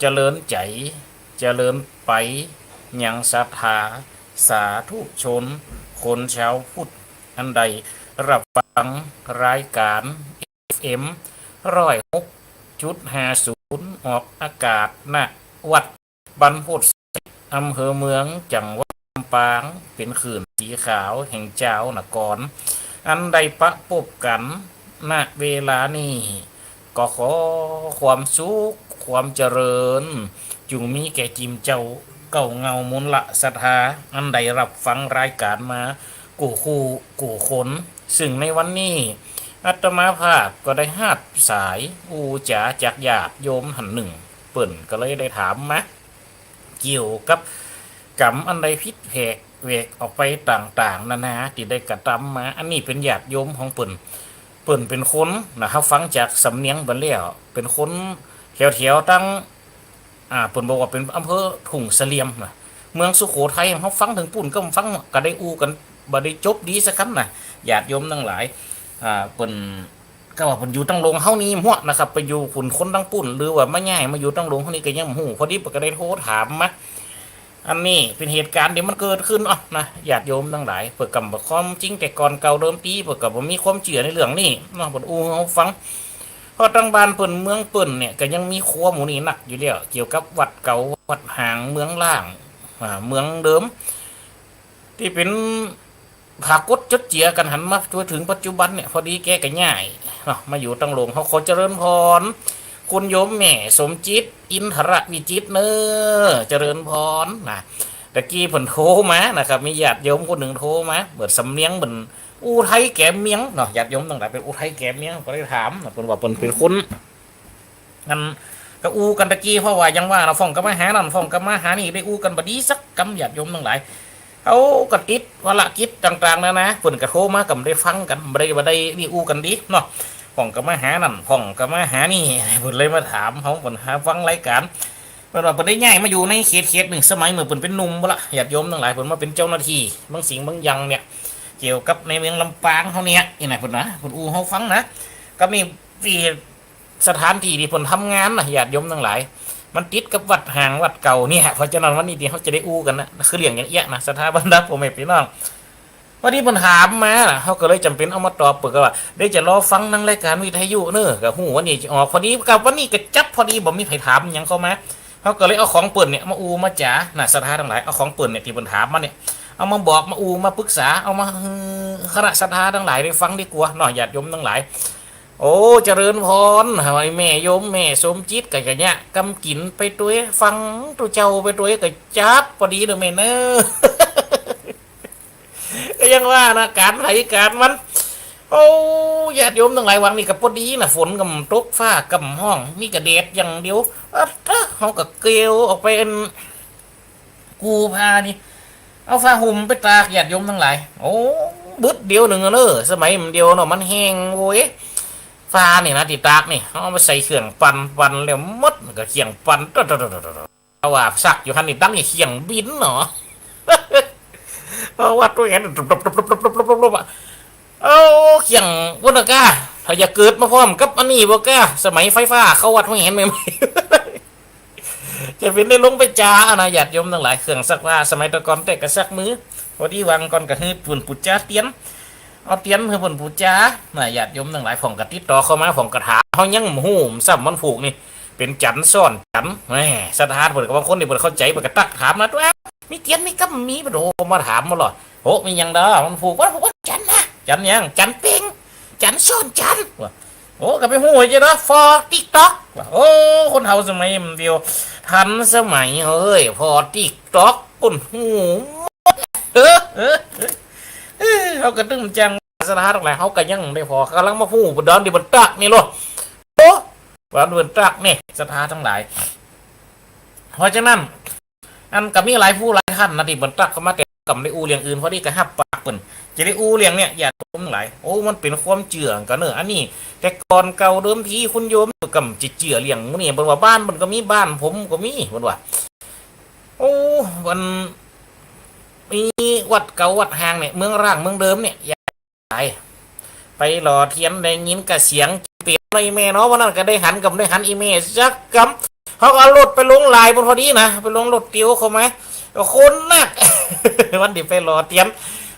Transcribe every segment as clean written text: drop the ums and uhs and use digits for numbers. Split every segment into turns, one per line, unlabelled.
เจริญใจเจริญไปยังศรัทธาสาธุชนคนชาวพุทธอันใดรับฟังรายการ FM 106.50ออกอากาศณวัดบรรพตอำเภอเมืองจังหวัดลำปางเป็นขื่นสีขาวแห่งเจ้านครอันใดประพบกันณเวลานี้ก็ขอความสุขความเจริญจงมีแก่จิมเจ้าเก่าเงามุนละศรัทธาอันใดรับฟังรายการมากูคู่กูคนซึ่งในวันนี้อาตมาภาพก็ได้หาดสายอูจ๋าจากญาติโยมหันหนึ่งเปิ่นก็เลยได้ถามมาเกี่ยวกับกรรมอันใดพิษแผกเวกออกไปต่างๆนานาที่ได้กระทำมาอันนี้เป็นญาติโยมของเปิ่นเป็นคนนะครับฟังจากสำเนียงเปิ่นแล้วเป็นคนแถวๆตั้งเปิ่นบอกว่าเป็นอำเภอทุ่งเสลี่ยมนะเมืองสุโขทัยเขาฟังถึงปุ่นก็ฟังก็ได้อู้กันบ่ได้จบดีสักคำนะญาติโยมทั้งหลายเปิ่นก็ว่าเปิ่นอยู่ตั้งโรงเฮานี้มั่วนะครับไปอยู่ขุนคนตั้งปุ่นหรือว่ามาง่ายมาอยู่ตั้งโรงเฮานี้ก็ยังหูพอดีเปิ่นก็ได้โทรถามมาอันนี้เป็นเหตุการณ์ที่มันเกิดขึ้นนะญาติโยมทั้งหลายเปิดกับความจริงแต่ก่อนเก่าเดิมทีเปิดกับมีความเชื่อในเรื่องนี้เนาะเปิดอู้เขาฟังเพราะตั้งบ้านเปิ่นเมืองเปิ่นเนี่ยก็ยังมีครัวหมูนี่หนักอยู่แล้วเกี่ยวกับวัดเก่าวัดหางเมืองล่างเมืองเดิมที่เป็นผากดจดเจียกันหันมาจนถึงปัจจุบันเนี่ยพอดีแกก็ง่ายมาอยู่ตั้งโรงเขาขอเจริญพรคุณโยมแม่สมจิตอินทรวิจิตเนอเจริญพรนะตะกี้เพิ่นโทรมานะครับมีญาติโยมคนหนึ่งโทรมาเบิดสำเนียงเหมือนอูไทยแกมเมียงเนาะญาติโยมต่างๆเป็นอูไทยแกมเมียงก็ได้ถามเพิ่นว่าเพิ่นเป็นคนงั้นก็อูกันตะกี้เพราะว่ายังว่าเราฟ้องกับมาหานั่นฟ้องกับมาหานี่ได้อูกันบดีสักกำญาติโยมทั้งหลายเขากระติดวละกิจต่างๆนะเพิ่นก็โทรมากับได้ฟังกันบ่ได้นี่อูกันดีเนาะพ่องกับมาหานั่นพ่องกับมาหานี่เพิ่นเลยมาถามเขาเพิ่นหาฟังรายการเพิ่นว่าเพิ่นได้ย้ายมาอยู่ในเขตหนึ่งสมัยเมื่อเพิ่นเป็นหนุ่มบ่ละญาติโยมทั้งหลายเพิ่นมาเป็นเจ้าหน้าที่บางสิ่งบางอย่างเนี่ยเกี่ยวกับในเมืองลำปางเฮาเนี่ยนี่นะเพิ่นนะเพิ่นอู้เฮาฟังนะก็มีที่สถานที่ที่เพิ่นทำงานนะญาติโยมทั้งหลายมันติดกับวัดห่างวัดเก่าเนี่ยเพราะฉะนั้นวันนี้ที่เขาจะได้อู้กันนะคือเรื่องอย่างเอี้ยนะสถาบันดับผมไม่พี่น้องวันนี้ปัญหามาเขาก็เลยจำเป็นเอามาตอบเปิดว่าได้จะรอฟังนั่งรายการวิทยุเนอะกับหูวันนี้ออกพอดีกับวันนี้ก็จับพอดีบ่มีใครถามยังเข้ามาเขาก็เลยเอาของเปิดเนี่ยมาอูมาจ๋าน่ะสถาทั้งหลายเอาของเปิดเนี่ยที่ปัญหามาเนี่ยเอามาบอกมาอูมาปรึกษาเอามาคณะสถาทั้งหลายได้ฟังดีกว่าหน่อยญาติโยมทั้งหลายโอ้เจริญพรไอ้แม่โยมแม่สมจิตกับเนี่ยกำกินไปตัวฟังตัวเจ้าไปตัวกับจับพอดีเลยแม่เนอะก็ยังว่านะการไถการมันโอ้ญาติโยมทั้งหลายวังนี่กับพอดีนะฝนกับตกฟ้ากับห้องมีกระเด็ดอย่างเดียวเขากับเกลียวออกไปกูพานี่เอาผ้าห่มไปตากญาติโยมทั้งหลายโอ้บึดเดียวหนึ่งเนอะสมัยมันเดียวเนาะมันแห้งโว้ยฟ้านี่นะติตากนี่เอามาใส่เครื่องปั่นแล้วมดก็เขียงปั่นเอาว่าสักอยู่ฮันนี่ตั้งเขียงบินเนาะเพราะว่าตัวเองเอาเขียงวุ้นก้าถ้าอย่าเกิดมาพร้อมกับอันนี้บ่ก้าสมัยไฟฟ้าเขาวัดไม่เห็นไหมจะเป็นได้ลงไปจ้านะญาติโยมทั้งหลายเครื่องซักผ้าสมัยตะก่อนแต่กระซักมือพอดีวางก่อนกระหืดปุ่นปุจจ้าเตียนเอาเตียนเพื่อปุ่นปุจจ้าน่ะญาติโยมทั้งหลายผ่องกระติดต่อเข้ามาผ่องกระถาเขายังหูมซ้ำมันผูกนี่เป็นจันซ่อนจันแหมสถานเปิดกับบางคนนี่เปิดเข้าใจเปิดกระตักถามนะตัวมีเตียนมีกัมมีปะโดมาถามมาหรอโอ้มียังเด้อมันผูกว่าจันนะจันยังจันเป่งจันซ่อนจันโอ้กับไปหูจะนะฟอติ๊กต็อกโอ้คนเฮาสมัยมันเดียวทันสมัยเฮ้ยพอติ๊กต็อกปุ่นหูเขากระตึ้งจังสถานอะไรเขาก็ยังได้พอกำลังมาหูบนดอนดิบนตักนี่หรอโอ้บนตักนี่สถานทั้งหลายเพราะฉะนั้นอันกับมีหลายผู้หลายท่านนะที่บนตักเขามาแต่กับได้อูเลียงอื่นเพราะนี่ก็หับปากเปิ่นจะได้อูเลียงเนี่ยอย่าต้มหลายโอ้มันเป็นความเจือกันเนอะอันนี้แต่ก่อนเก่าเดิมทีคุณโยมกับจิเจือเลียงนี่บนว่าบ้านมันก็มีบ้านผมก็มีบนว่าโอ้วันมีวัดเก่าวัดห่างเนี่ยเมืองร่างเมืองเดิมเนี่ยอย่าไปหล่อเทียนได้ยินกับเสียงเปลี่ยนในแม่เนาะวันนั้นก็ได้หันกับได้หันอีเมจจักกำ เขาก็เอารถไปลงลายบนพอดีนะไปลงรถเตียวเขาไหมคนนัก วันที่ไปรอเตรียม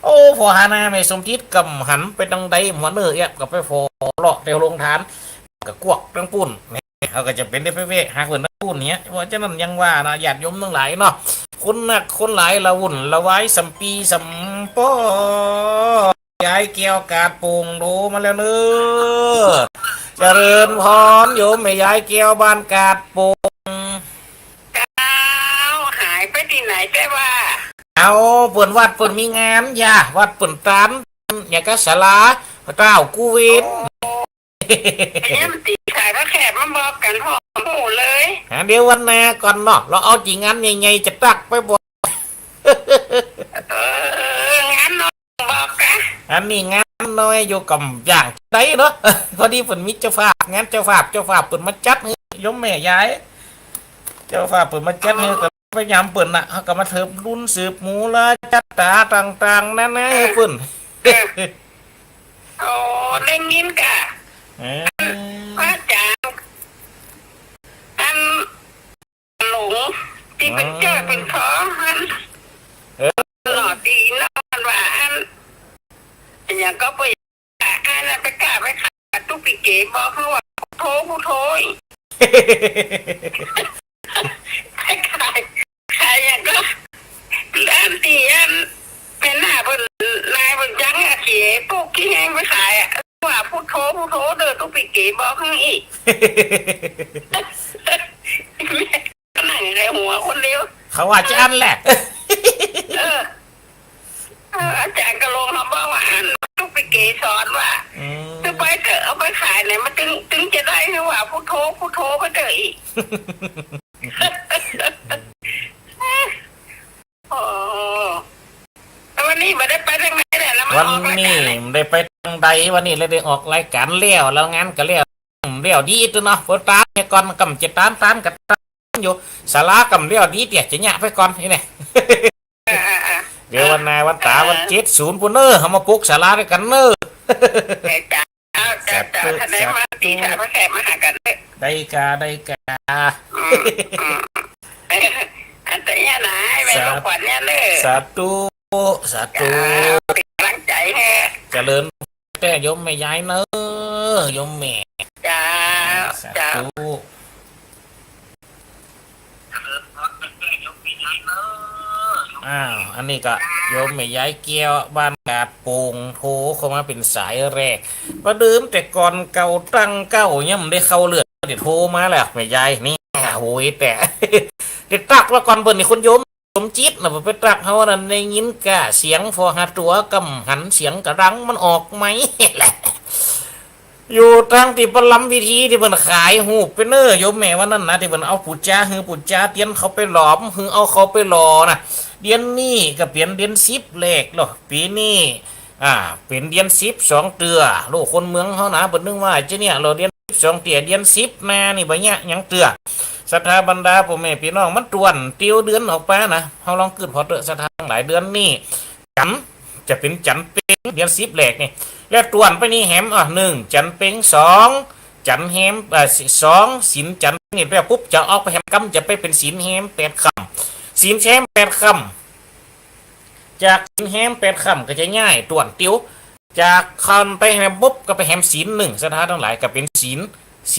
โอ้พอหานาไม่สมจิตกำหันไปดังใดหัวเนื้อเอียบกับไปพอเลาะเตียวลงทานกับกวกตั้งปุ่นเขาก็จะเป็นได้เพ่หาคนตั้งปุ่นเนี้ยว่าจะนั่นยังว่านะญาติโยมทั้งหลายเนาะคนนักคนหลายละวุ่นละไว้สัมปีสัมปอยายเกี่ยวกาดปูงโดมาแล้วเนอเจริญพรโยมแม่ยายเกี่ยวบ้านกาดปูง
หายไปที่ไหนได้ว่า
เอาเปิ่นวัดเปิ่นมีงานย่าวัดเปิ่นตานอย่างก็ศาลาพระเจ้ากูเวน
ไอ้เนี่ยมันตีขายพระแขกมันบอกกันหอมหมูเลย
เดี๋ยววันหน้าก่อนเนาะเราเอาจริงงานใหญ่ๆจะตักไปบ่
งานน้อยบอกกัน
อันนี้งานน้อยอยู่กับอย่างไดเนาะพอดีเปิ่นมิเจ้าภาพงานเจ้าภาพเปิ่นมาจัดให้ยมแม่ยายเจ้าภาพเปิ่นมาจัดให้พยายามเปิ่นน่ะเขาก็มาเถิบรุ่นสืบหมูละจัดตาต่างๆนั่นนะเปิ่น
โอ้เล่นยินกะพระอาจารย์อันหลงที่เป็นเจ้าเป็นท้องอันหล่อดีนอนว่าอันอย่างก็ไปอันไปกล้าไปขายตุ๊กปีเก๋บอกเขาว่าผู้โถขายอย่างก็ด้านตีอันเป็นหน้าบนนายบนจังอะเขียพวกขี้แห้งไปขายอะว่าผู้โถเดินตุ๊กปีเก๋บอกข้างอีกก็นั่งในหัวคนเดียว
เขาว่าจะอันแหละ
อาจารย์ก็ลงมาบอกว่าตุ๊กปีเก๋สอนว่าจะไปเถอะเอาไปขายเนี่ยมันถึงจะได้หรือว่าผู้โถก็เจออีกโอ้วันนี้ไม่ได้ไปทางไหนเลยแล้ว
วันนี้ได้ไปทางใดวันนี้เลยได้ออกรายการเลี้ยวแล้วงานก็เลี้ยวดีตัวเนาะโฟตาเนี่ยก่อนกำจะตามกับอยู่ศาลากำเลี้ยวดีเตี่ยจะหยาไปก่อนนี่เนี่ยเดี๋ยววันนายวันตาวัน70ปุ่นเนอร์เขามาปลุกศาลาด้วยกันเนอร์
จะทนายมาตีสาวแขกมาหากัน
ได้กา
อันแต่เนี่ยนะไปลงขวัญเนี่ยเลย
สาธุ
เป็นกำลังใจแฮะ
เจริญแต่ยมแม่ยายเนอยมแม่
จ้า
อันนี้ก็โยมแม่ยายเกี้ยวบ้านกาดโป่งโทเข้ามาเป็นสายแรกประเดิมแต่ก่อนเก่าตั้งเก้าเนี่ยมันได้เข้าเลือดเดี๋ยวโทรมาแล้วแม่ยายนี่โอ้ยแต่เด็กตักว่าก่อนเบิ่นนี่คนโยมสมจิตนะไปตักเขานั่นได้ยินกะเสียงฟอหาตัวกำหันเสียงกระดังมันออกไหมแหละอยู่ทางที่ประลำวิธีที่เพิ่นขายหูปเป็นเนอโยมแม่ว่านั่นนะที่เพิ่นเอาปุจจาเตียนเขาไปหลอมเอาเขาไปหลอนะเดือนนี้ก็เปลี่ยนเดือน10เลขหรอปีนี้เป็นเดือน10 2เตือโลกคนเมืองเขานะเพิ่นนึกว่าจะเนี่ยเราเดือน12เตือเดือน10นานี่บ่เนี่ยยังเตือศรัทธาบรรดาพ่อแม่พี่น้องมันตวนเตียวเดือนออกไปนะเฮาลองขึ้นพอเตอะศรัทธาหลายเดือนนี่จันจะเป็นจันเป็นเดือน10เลขนี่แล้วตวนไปนี่แหม1จันเป็ง2จันแหม2ศีลจันนี่แล้วปุ๊บจะออกไปแหมกำจะไปเป็นศีลแหม8ค่ำศีลแหม8ค่ำจากศีลแหม8ค่ำก็จะง่ายตวนเตียวจากคันไปแหมปุ๊บก็ไปแหมศีล1ศรัทธาทั้งหลายก็เป็นศี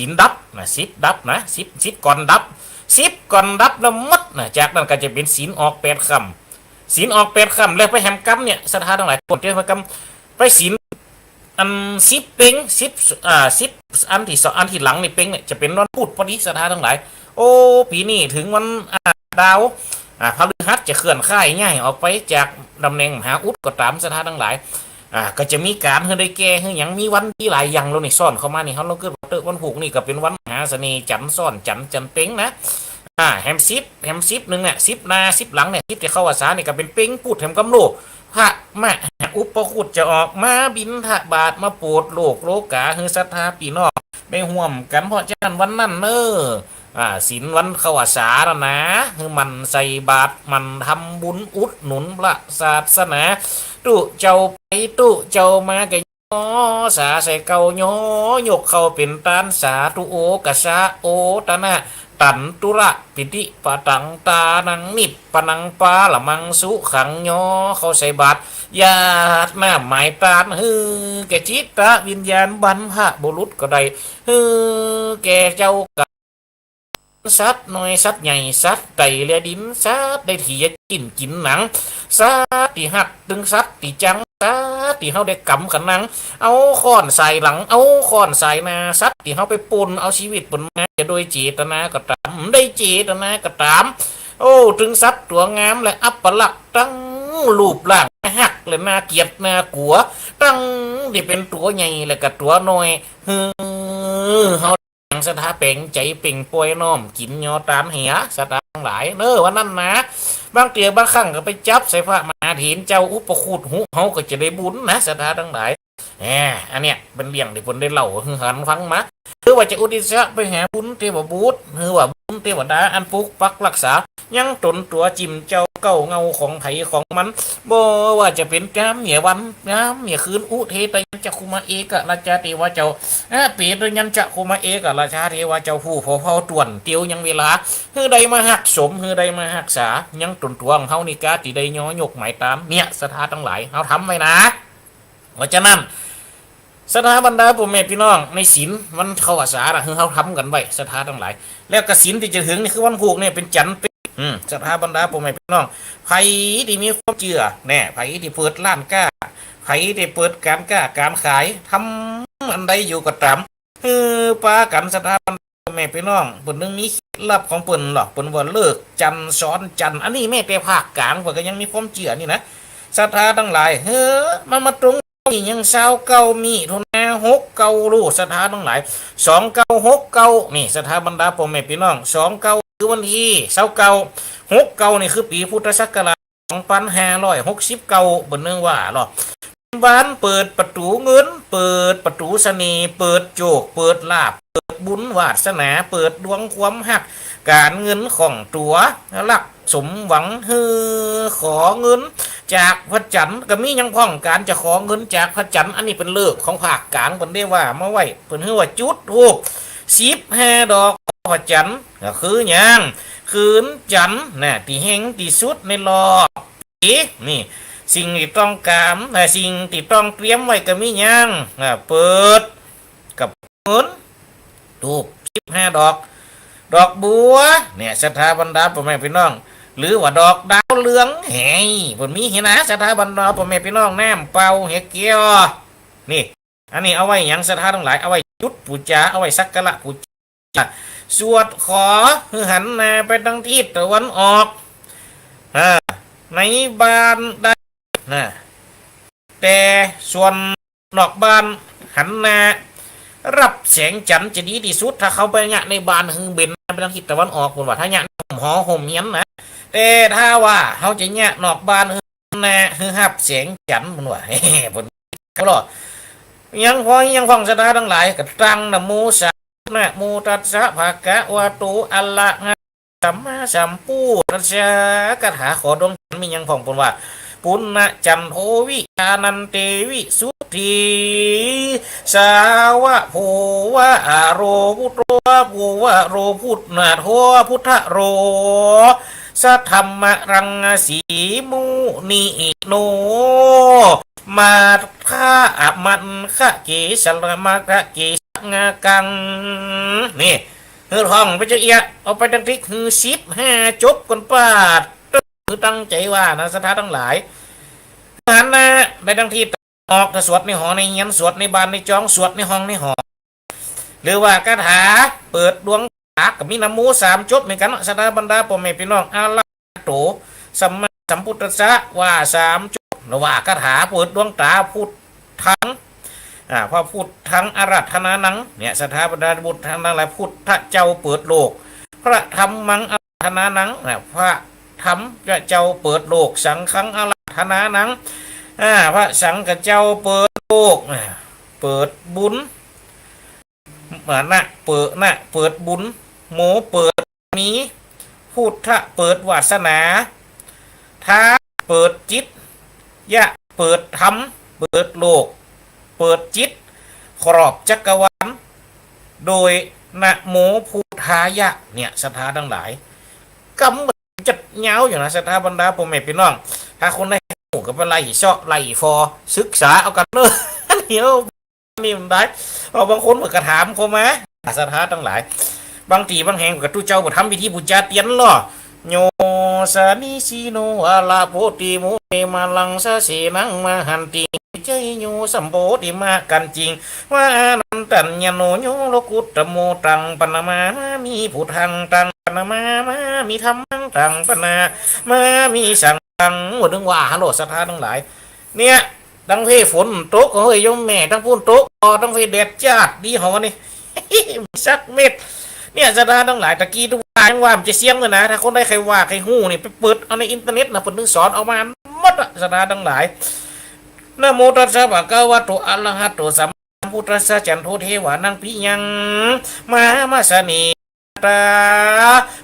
ลดับนะ10ดับนะ10ก่อนดับ10ก่อนดับแล้วมัดนะจากนั้นก็จะเป็นศีลออก8ค่ำศีลออก8ค่ำแล้วไปแหมกำเนี่ยศรัทธาทั้งหลายคนที่มากำไปศีลอัน10เป็ง10อันที่หลังนี่เป็งเนี่ยจะเป็นวันพุธพอดีศรัทธาทั้งหลายโอ้ปีนี้ถึงวันดาวพฤหัสจะเคลื่อนค่ายง่ายออกไปจากตำแหน่งมหาอุดก็ตามศรัทธาทั้งหลายก็จะมีการเฮได้แก่เฮยังมีวันที่หลายอย่างเรานี่ซ่อนเข้ามานี่เขาเราเกิดวันผูกนี่ก็เป็นวันมหาเสน่ห์จันซ่อนจันเป็งนะแฮมซิปหนึ่งเนี่ย10นา10หลังเนี่ย10จะเข้าอาสาเนี่ยก็เป็นเป็งพูดแฮมกำโลพระมหาอุปคุตจะออกมาบินทบาทมาโปรดโลกาฮือศรัทธาปีนอกไปห่วมกันเพราะฉะนั้นวันนั้นเนอศีลวันเข้าอาสาแล้วนะคือมันใส่บาตรมันทำบุญอุดหนุนพระศาสนาตุเจ้าไปตุเจ้ามาแกย่อสาใส่เก่าย่อยกเข้าเป็นตานสาตุโอกะสาโอตนะต ตันตุระปิติปะตังตานังนิบปนังปาละมังสุขังยอเขาใส่บาตรญาติหน้าหมายตาฮือแกจิตตะวิญญาณบรรพบุรุษก็ได้ฮือแกเจ้ากะสัตว์น้อยสัตว์ใหญ่สัตว์ไก่เลียดินสัตว์ได้ที่จะกินหนังสัตว์ที่หักตึงสัตว์ที่จังสัตว์ที่เฮาได้กำกันนังเอาค้อนใส่หลังเอาค้อนใส่หน้าสัตว์ที่เฮาไปปนเอาชีวิตปนมาจะโดยเจตนาก็ตามได้เจตนาก็ตามโอ้ถึงสัตว์ตัวงามและอัปลักษณ์ตั้งรูปร่างหักและน่าเกลียดน่ากลัวตั้งที่เป็นตัวใหญ่และก็ตัวน้อยเฮาสถาเป่งใจเป่งป่วยน้อมกินยอตามเหียสถาทั้งหลายวันนั้นนะบางเตียบางครั้งก็ไปจับใส่พระมหาถีนเจ้าอุปคุตหุเฮาก็จะได้บุญนะสถาทั้งหลายอันเนี้ยเป็นเรื่องที่ผมได้เล่าคือหันฟังมาหรือว่าจะอุทิศไปหาบุญเทวบุตรหรือว่าบุญเทวดาอันปุกปักรักษายังตนตัวจิมเจ้าเก้าเงาของไผของมันบ่ว่าจะเป็นกามเหมียวันกามเหมียคืนอุเทตยัญจะคุมาเอกราชาเทวเจ้าเปรตยัญจะคุมาเอกราชาเทวเจ้าผู้พอเผาต่วนเตียวยังเวลาฮือใดมาหักสมฮือใดมาหักษายังตนตัวของเฮานี่กาติได้ย้อยกหมายตามเนี่ยสถาทั้งหลายเฮาทำไว้นะเพราะฉะนั้นสถาบรรดาพ่อแม่พี่น้องในศีลวันเข้าอาสาคือเขาทำกันไว้สถาทั้งหลายแล้วกศีลที่จะถึงนี่คือวันผูกเนี่ยเป็นจันทร์เป็นสถาบรรดาพ่อแม่พี่น้องไผที่มีความเชื่อแน่ไผที่เปิดร้านก้าไผที่เปิดการก้าการขายทำอันใดอยู่ก็ตามปากันสถาบรรดาพ่อแม่พี่น้องเปิ้นนึงมีเคล็ดลับของเปิ้นหรอกเปิ้นว่าเลิกจันทร์ซ้อนจันทร์อันนี้แม่แต่ภาคกลางเพิ่นก็ยังมีความเชื่อนี่นะสถาทั้งหลายมันมาตรงนี่ยังเศร้าเก่ามีทุนหกเก่ารู้สถาทั้งหลาย2969นี่สถาบรรดาพ่อแม่พี่น้อง29คือวันที่2969นี่คือปีพุทธศักราช2569บนเนื่องว่าหรอบ้านเปิดประตูเงินเปิดประตูเสน่ห์เปิดโจกเปิดลาภเปิดบุญวาสนาเปิดดวงความหักการเงินของตัวลักสมหวังขอเงินจากพระจันทร์ก็มียังพ้องการจะขอเงินจากพระจันทร์อันนี้เป็นเลิกของภาคกลางเพิ่นได้ว่ามาไว้เพิ่นว่าจุดทูป15 ดอกพระจันทร์ก็คือหยังคืนจันทร์น่ะที่แห่งที่สุดในรอบปีนี่สิ่งที่ต้องการสิ่งที่ต้องเตรียมไว้ก็มีหยังเปิดกับเงินทูป15 ดอกดอกบัวเนี่ยสถาบรรดาพ่อแม่พี่น้องหรือว่าดอกดาวเหลืองแห่ผมมีเห็นนะสถาบรรดาพ่อแม่พี่น้องแนมเป่าเฮเกียวนี่อันนี้เอาไว้อย่างสถาทั้งหลายเอาไว้จุดปูจาเอาไว้สักการะปูจาสวดขอคือหันหน้าไปทางทิศตะวันออกในบ้านได้นะแต่ส่วนนอกบ้านหันหน้ารับแสงจันทร์จะดีที่สุดถ้าเขาไปเนี่ยในบ้านคือเบนไปทางทิศตะวันออกคนว่าถ้าเนี่ยหอห่มเฮียนนะแต่ถ้าว่าเขาจะเนี่ยนอกบ้านคือหับแสงจันทร์คนว่าบนเขาหรอยังพอยังฟังสถาทั้งหลายกับตั้งนะโมสะนะโมตัสสะภะคะวะโตอะระหะสัมมาสัมพุทธัสสะคาถาขอดวงจันทร์มียังฟังคนว่าปุณณจันโทวิอานันเตวิสุทีสาวะโภวะอโรพุทโธโภวะโรพุทนาโทพุทธโรสัทธรรมรังสีมุนีโนมาฆ่ามันฆ่าเกสลมาฆ่าเกสงากังนี่ท่องไปเจเอียเอาไปดังที่คือ15 จบกันปาดคือตั้งใจว่านะสถาทั้งหลายหันนะไปดังที่ออกสวดในหอในเฮียนสวดในบ้านในจองสวดในห้องในหอหรือว่าคาถาเปิดดวงตากับมีน้ำมู3 จบเหมือนกันสถาบรรดาพ่อแม่พี่น้องอาลาโตสัมมาสัมพุทธัสสะว่า3 จบหรือว่าคาถาเปิดดวงตาพุทธังพระพุทธังอาราธนานังเนี่ยสถาบรรดาบุตรทั้งหลายพุทธเจ้าเปิดโลกพระธรรมังอาราธนานังพระธรรมเจ้าเปิดโลกสังฆังอาราธนานังพระสังฆเจ้าเปิดโลกเปิดบุญเปิดบุญโมเปิดมีพุทธะเปิดวาสนาท้าเปิดจิตยะเปิดธรรมเปิดโลกเปิดจิตครอบจักรวาลโดยนะโมพุทธ ทายะเนี่ยศรัทธาทั้งหลายกำมันจะเงาอยู่นะศรัทธาบรรดาพ่อแม่พี่น้องถ้าคนได้หูก็ไปไล่เชาะไล่ฟอศึกษาเอากันเนอะเดี๋ยวนี่มันได้เอาบางคนก็ถามเขามาศรัทธาทั้งหลายบางทีบางแห่งกับทุเจ้าก็ทำพิธีบูชาเตียนล่อโยสานิชิโนอาลาโพติโมเตมาลังสะเสนังมาหันติใจโยสัมโพธิมากันจริงว่านันตัญญโนโยโลกุตโมตังปนามามีพุทธังตังปนามามีธรรมังตังปนามามีสังฆังหมดนึงว่าฮัลโหลศรัทธาทั้งหลายเนี่ยตั้งเพฝนตกเฮ้ยโยมแม่ตั้งพูนตกตั้งเพแดดจ้าดีหอนี่สักเม็ดเนี่ยศรัทธาทั้งหลายตะกี้ทุกว่ายังว่ามันจะเสียงเลยนะถ้าคนได้ใครว่าใครหู้นี่ไปเปิดเอาในอินเทอร์เน็ตนะเปิดนึกสอนเอามาหมดศรัทธาทั้งหลายนะโมตัสสะภะคะวะโตอะระหะโตสัมมาสัมพุทธัสสะจันโทเทวานังปิยังมาสเนตา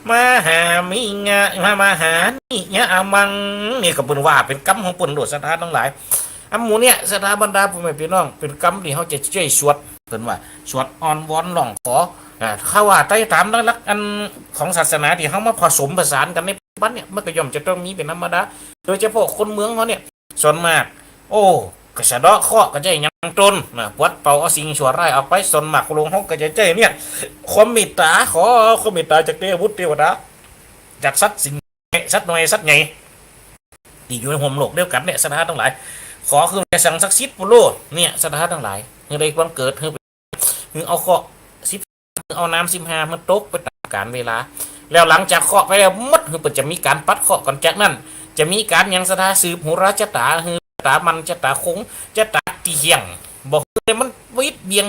มหามิงะมหานิยะอามังนี่ก็เป็นว่าเป็นกรรมของเปิ้นโดดศรัทธาทั้งหลายอันหมู่เนี่ยศรัทธาบรรดาพ่อแม่พี่น้องเป็นกรรมที่เขาจะช่วยสวดเปิ้นว่าสวดอ่อนวอนร้องขอเขาว่าใต้ตามหลักอันของศาสนาที่เขามาผสมผสานกันในบ้านเนี่ยมันก็ย่อมจะต้องมีเป็นธรรมดาโดยเฉพาะคนเมืองเขาเนี่ยส่วนมากโอ้กระสะเดาะเคาะก็จะยังตนปวดเป่าเอาสิ่งชั่วร้ายออกไปส่วนมากลงห้องก็จะใจเนี่ยความเมตตาขอความเมตตาจากเทวุฒิเทวดาจากสัตว์สิ่งสัตว์น้อยสัตว์ใหญ่ที่อยู่ในห่มโลกเดียวกันเนี่ยศรัทธาทั้งหลายขอคือจะสั่งศักดิ์สิทธิ์ปุโรเนี่ยศรัทธาทั้งหลายเมื่อใดวันเกิดเมื่อเอาเคาะเอาน้ำ15มันตกไปตามกาลเวลาแล้วหลังจากเคาะไปแล้วมัดคือจะมีการปัดเคาะก่อนจากนั้นจะมีการยังศรัทธาสืบหูราชตาคือตามันจะตาคงจะตาเตียงบอกเลยมันวิทย์เบียง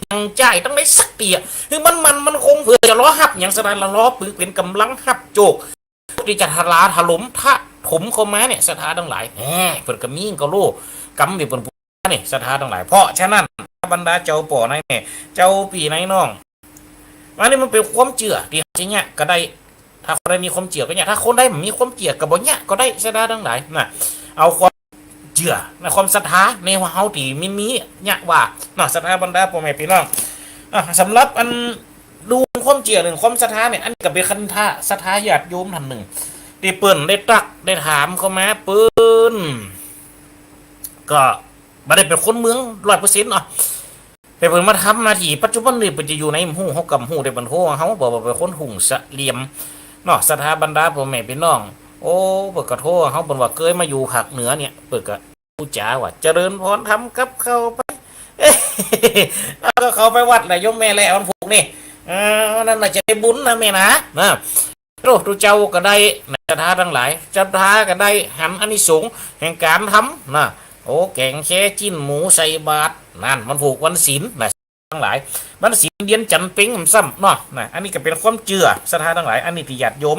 ยังใจต้องได้สักเตียคือมันคงเผื่อจะล้อหับอย่างศรัทธาล้อปืนเป็นกำลังหับโจกที่จะทลาถล่มถ้าผมเข้ามาเนี่ยศรัทธาทั้งหลายเปิดกระมิ่งก็โลกำดิบนผู้นี่ศรัทธาทั้งหลายเพราะฉะนั้นบรรดาเจ้าป่อในแม่เจ้าปีในน้องอันนี้มันเป็นความเจือที่จริงเนี่ยก็ได้ถ้าคนใดมีความเจือก็เนี่ยถ้าคนใดมีความเจือกับบ่เนี่ยก็ได้ศรัทธาทั้งหลายนะเอาความเจือในความศรัทธาในว่าเฮาที่มีเนี่ยว่าเนาะศรัทธาบรรดาพ่อแม่พี่น้องสำหรับอันดูความเจือหนึ่งความศรัทธาเนี่ยอันนี้ก็เป็นคันธะศรัทธาญาติโยมท่านหนึ่งที่เปิ้นได้ตักได้ถามเขามาเปิ้นก็บ่ได้เป็นคนเมือง100%เนาะแต่เพิ่นมาทำหน้าที่ปัจจุบันนี่เพิ่นจะอยู่ในหูเฮากับหูได้บรรโทเฮาบอกว่าเป็นคนหุ่งสะเหลี่ยมเนาะศรัทธาบรรดาพ่อแม่พี่น้องโอ้เพิ่นก็โทรเฮาเพิ่นว่าเคยมาอยู่ภาคเหนือเนี่ยเพิ่นก็ผู้จ๋าว่าเจริญพรทำกับเข้าไปก็เขาไปวัดแหละโยมแม่แล้วมันผูกนี่นั่นน่ะจะได้บุญนะแม่นะโอ้ทุเจ้าก็ได้ศรัทธาทั้งหลายศรัทธาก็ได้หันอานิสงส์แห่งการทำนะโอ้แกงแค่จิ้นหมูใส่บาตรนั่นมันผูกวันศีลนะทั้งหลายวันศีลเดือนจันทร์เป็งซ้ำเนาะนะอันนี้ก็เป็นความเชื่อศรัทธาทั้งหลายอันนี้ที่ญาติโยม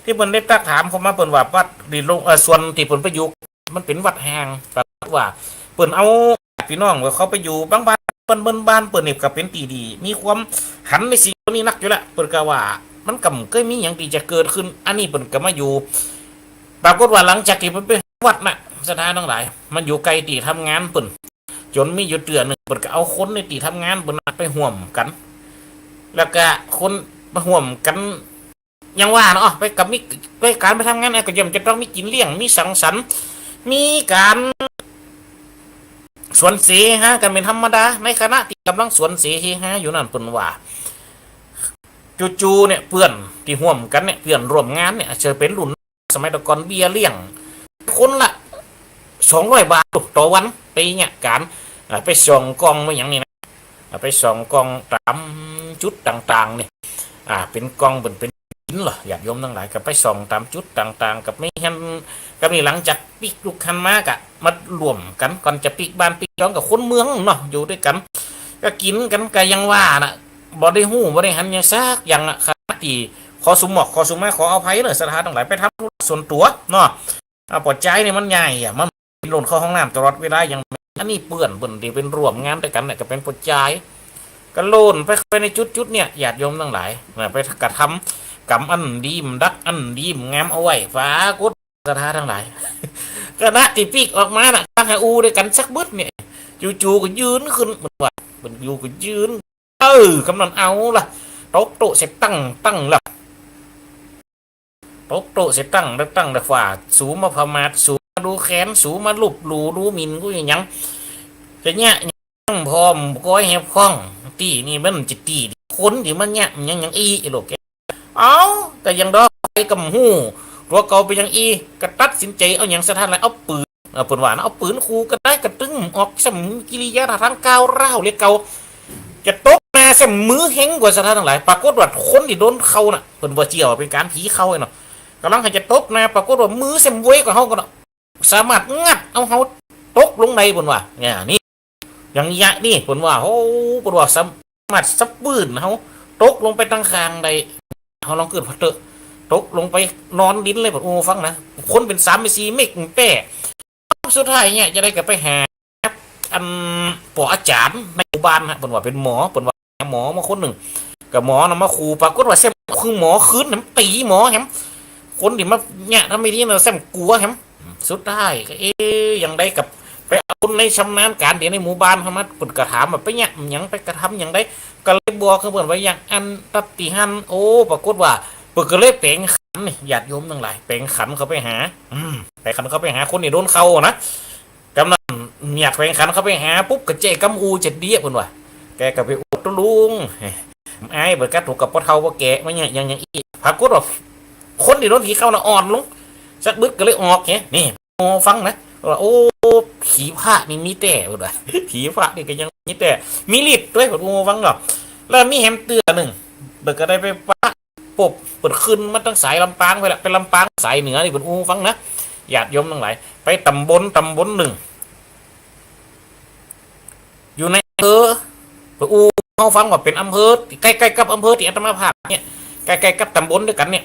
ที่เพิ่นได้ตักถามเขามาเพิ่นว่าวัดดีลงส่วนที่เพิ่นไปอยู่มันเป็นวัดแห่งแปลว่าเพิ่นเอาพี่น้องเขาไปอยู่บางบ้านเปิ้นบ้านเปิ้นนี่ก็เป็นตีดีมีความหันในสิ่งนี้นักอยู่แล้วเปิ้นก็ว่ามันก็เคยมีอย่างที่จะเกิดขึ้นอันนี้เปิ้นก็มาอยู่ปรากฏว่าหลังจากที่เพิ่นไปวัดน่ะศรัทธาทั้งหลายมันอยู่ไกลที่ทำงานเปิ้นจนมีอยู่เดือนนึงเปิ้นก็เอาคนในที่ทำงานเปิ้นไปห่วมกันแล้วก็คนมาห่วมกันยังว่าเนาะไปกับมีไปการไปทำงานก็ย่อมจะต้องมีกินเลี้ยงมีสังสรรค์มีการสวนเสฮะกันเป็นธรรมดาในคณะที่กำลังสวนเสฮะอยู่นั่นเปิ้นว่าจู่ๆเนี่ยเพื่อนที่ห่วมกันเนี่ยเพื่อนร่วมงานเนี่ยเจอเป็นรุ่นสมัยตะก่อนเบียร์เลี้ยงคนละ200 บาทต่อวันไปเนี่ยการไปส่องกองมาอย่างนี้นะไปส่องกองตามจุดต่างๆเนี่ยเป็นกองเป็นหินเหรอญาติโยมทั้งหลายก็ไปส่องตามจุดต่างๆกับไม่เห็นกับนี่หลังจากปิกลูกคันมากะมารวมกันก่อนจะปิกบ้านปิกจ้องกับคนเมืองเนาะอยู่ด้วยกันก็กินกันก็ยังว่านะบ่ได้หู้บ่ได้หันยังซักอย่างคณะที่ขอสุหมอกขอสุมาขออภัยเนอะศรัทธาทั้งหลายไปทำธุระส่วนตัวเนาะปวดใจเนี่ยมันใหญ่มันหล่นเข้าห้องน้ำตลอดเวลาอย่างอันนี้เปื่อนที่เป็นร่วมงานด้วยกันเนี่ยก็เป็นปวดใจก็โลนไปในจุดเนี่ยญาติโยมทั้งหลายไปกระทำกรรมอันดีมดักอันดีมงามเอาไว้ฟ้ากุศศรัทธาทั้งหลายคณะที่ปีกออกมาน่ะตั้งให้อูด้วยกันสักบึ้ดเนี่ยจู่ๆก็ยืนขึ้นเหมือนว่ามันอยู่ก็ยืนกำลังเอาล่ะ ตกโตเสร็จตั้งละตกโตเสร็จตั้งแล้วฝ่าสูมาพมาดสูมาดูแขนสูมาลุบหลูดูมินกูอย่างยังจะเนี่ยยังพร้อมก้อยแหบข้องตีนี่มันจะตีคนที่มันเนี่ยยังอีไอ้โลกเอาแต่ยังดอกไปกับหูตัวเก่าไปยังอีกระตัดสินใจเอาอย่างสถานอะไรเอาปืนเอาปืนหวานเอาปืนคูก็ได้กระตึงออกสมกิริยาทางก้าวร้าวเรียกเก่าจะตกมาเสมมือแห้งกว่าสถานทั้งหลายปรากฏว่าคนที่โดนเขาน่ะเป็นบ่เจียวเป็นการผีเข้าไอ้เนาะกำลังจะตกมาปรากฏว่ามือเสมเว้ยกว่าเขาก็เนาะสามารถงัดเอาเขาตกลงในบนว่าเนี่ยนี่อย่างยะนี่บนว่าโอ้บนว่าสามารถซับปืนเขาตกลงไปตั้งคางใดเขาลองเกิดพัดเตอตกลงไปนอนดินเลยแบบโอ้ฟังนะคนเป็น3-4เมกแป้สุดท้ายเนี่ยจะได้กลับไปหาอันปออาจารย์ในหมู่บ้านฮะเป็นว่าเป็นหมอเป็นว่าหมอมาคนหนึ่งกับหมอนำมาขู่ปรากฏว่าเซมคือหมอคืนน้ำตีหมอแฮมคนที่มาเนี่ยทำไม่ดีเราเซมกลัวแฮมสุดท้ายก็ยังได้กับไปเอาในชำนาญการเดี๋ยวในหมู่บ้านเขามาปุ่นกระถามแบบไปเนี่ยยังไปกระทำอย่างได้ก็เลยบอกเขาเปิดไว้อย่างอันตัดตีหันโอ้ปรากฏว่าเปิดก็เลยเป่งขันนี่ญาติโยมทั้งหลายเป่งขันเขาไปหาไปขันเขาไปหาคนที่โดนเขานะกำลังอยากเป่งขันเขาไปหาปุ๊บกระเจกำอูจะเดี้ยเปิดว่าแกก็ไปอุดลุงไอ้เบิดกัดถูกกับพ่อเฒ่าพ่อแก่ไม่เนี่ยยังอีปรากฏว่าคนที่โดนผีเข้าน่ะอ่อนลงสักบึกก็เลยออกนี่ฟังนะว่าโอ้ผีพระนี่มีแต่เปิดว่าผีพระนี่ก็ยังมีแต่มีฤทธิ์ด้วยเปิดฟังหรอแล้วมีแฮมเตือหนึ่งเบิดก็ได้ไปปะปบเปิดขึ้นมาตั้งสายลำปางไปละเป็นลำปางสายเหนือนี่เปิดฟังนะญาติโยมทั้งหลายไปตำบลหนึ่งอยู่ในเขาฟังว่าเป็นอำเภอใกล้ๆกับอำเภอที่อาตมาภาพเนี่ยใกล้ๆกับตำบลด้วยกันเนี่ย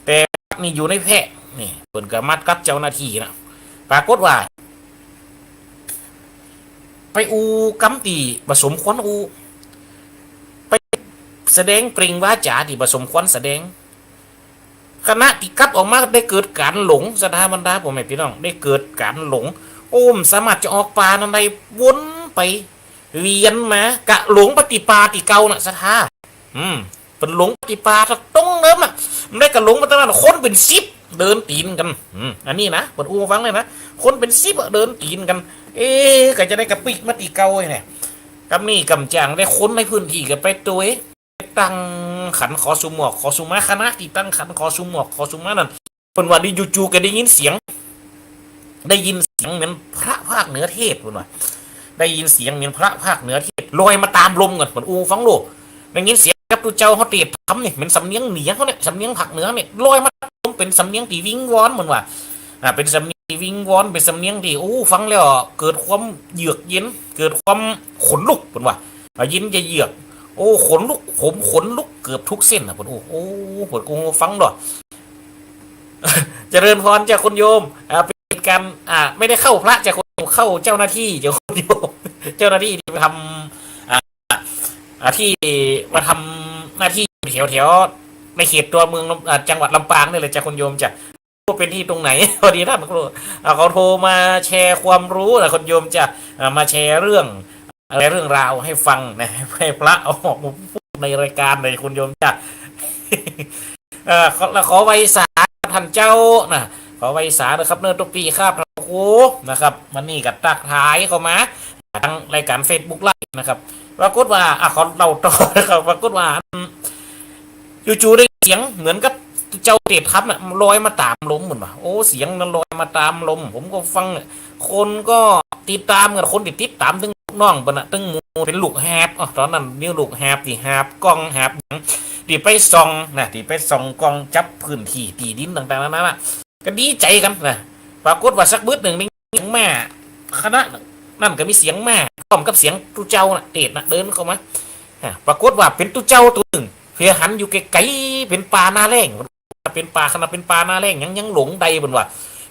แต่นี่อยู่ในแพร่นี่เปิดกับมัดกับเจ้าหน้าที่นะปรากฏว่าไปกำตีผสมควันไปแสดงเปล่งวาจาที่ผสมควันแสดงคณะที่กับออกมาได้เกิดการหลงสถาบรรดาผมไม่พี่น้องได้เกิดการหลงโอ้มสามารถจะออกป่าในวนไปเวียนมากะหลงปฏิปาติเก่าน่ะสถาเป็นหลงปฏิปาตรงเดิมอ่ะมันได้กะหลงมาตั้งแต่คนเป็น10เดินตีนกันอันนี้นะเปิดฟังเลยนะคนเป็น10เดินตีนกันก็จะได้กระปิกมาติเก่าเนี่ยกำนี่กำจางได้คนในพื้นที่กันไปตัวตั้งขันขอสุหมอกขอสุมาคณะที่ตั้งขันขอสุหมอกขอสุมานั่นเป็นว่าดิจูๆก็ได้ยินเสียงเหมือนพระภาคเหนือเทศเป็นว่าได้ยินเสียงเหมือนพระภาคเหนือเทศลอยมาตามลมกันเหมือนฟังโลกได้ยินเสียงกับตุเจ้าเขาเตะทำเนี่ยเป็นสำเนียงเหนือเขาเนี่ยสำเนียงภาคเหนือเนี่ยลอยมาลมเป็นสำเนียงที่วิงวอนเหมือนว่าเป็นสำเนียงที่วิงวอนเป็นสำเนียงที่ฟังแล้วเกิดความเยือกเย็นเกิดความขนลุกเหมือนว่ายินจะเยือกขนลุกผมขนลุกเกือบทุกเส้นนะผมผมฟังด้วยเจริญพรจากคุณโยมเป็นการไม่ได้เข้าพระจากคนเข้าเจ้าหน้าที่จากคุณโยมเจ้าหน้าที่ที่ทำที่มาทำหน้าที่แถวในเขตตัวเมืองจังหวัดลำปางนี่เลยจากคุณโยมจะเป็นที่ตรงไหนพอดีท่านเขาโทรมาแชร์ความรู้นะคุณโยมจะมาแชร์เรื่องราวให้ฟังนะให้พระเอาออกมาพูดในรายการในคุณโยมจ้ะขอไว้สาท่านเจ้านะขอไว้สานะครับเนื่องทุกปีข้าพระครูนะครับมันนี่กับตักท้ายเข้ามาทางรายการ Facebook ไลฟ์นะครับปรากฏว่าขอเราต่อนะครับปรากฏว่าจู่ๆได้เสียงเหมือนกับเจ้าเตะทับน่ะลอยมาตามลมเหมือนว่าเสียงนั้นลอยมาตามลมผมก็ฟังคนก็ติดตามกันคนติดตามถึงน้องเป็นตึงมูเป็นลูกแฮบตอนนั้นนี่ลูกแฮบที่แฮบกล้องแฮบที่ไปส่องนะที่ไปส่องกล้องจับพื้นที่ตีดินต่างๆนั้นนะก็ดีใจกันนะปรากฏว่าสักบึ้ดหนึ่งมีเสียงแม่คณะนั่นก็มีเสียงแม่พร้อมกับเสียงตุเจ้าน่ะเตะน่ะเดินเข้ามาปรากฏว่าเป็นตุเจ้าตัวหนึ่งเพียหันอยู่ไกลๆเป็นป่าหน้าแรงเป็นป่าขนาดเป็นป่าหน้าแรงยังหลงใดบนว่า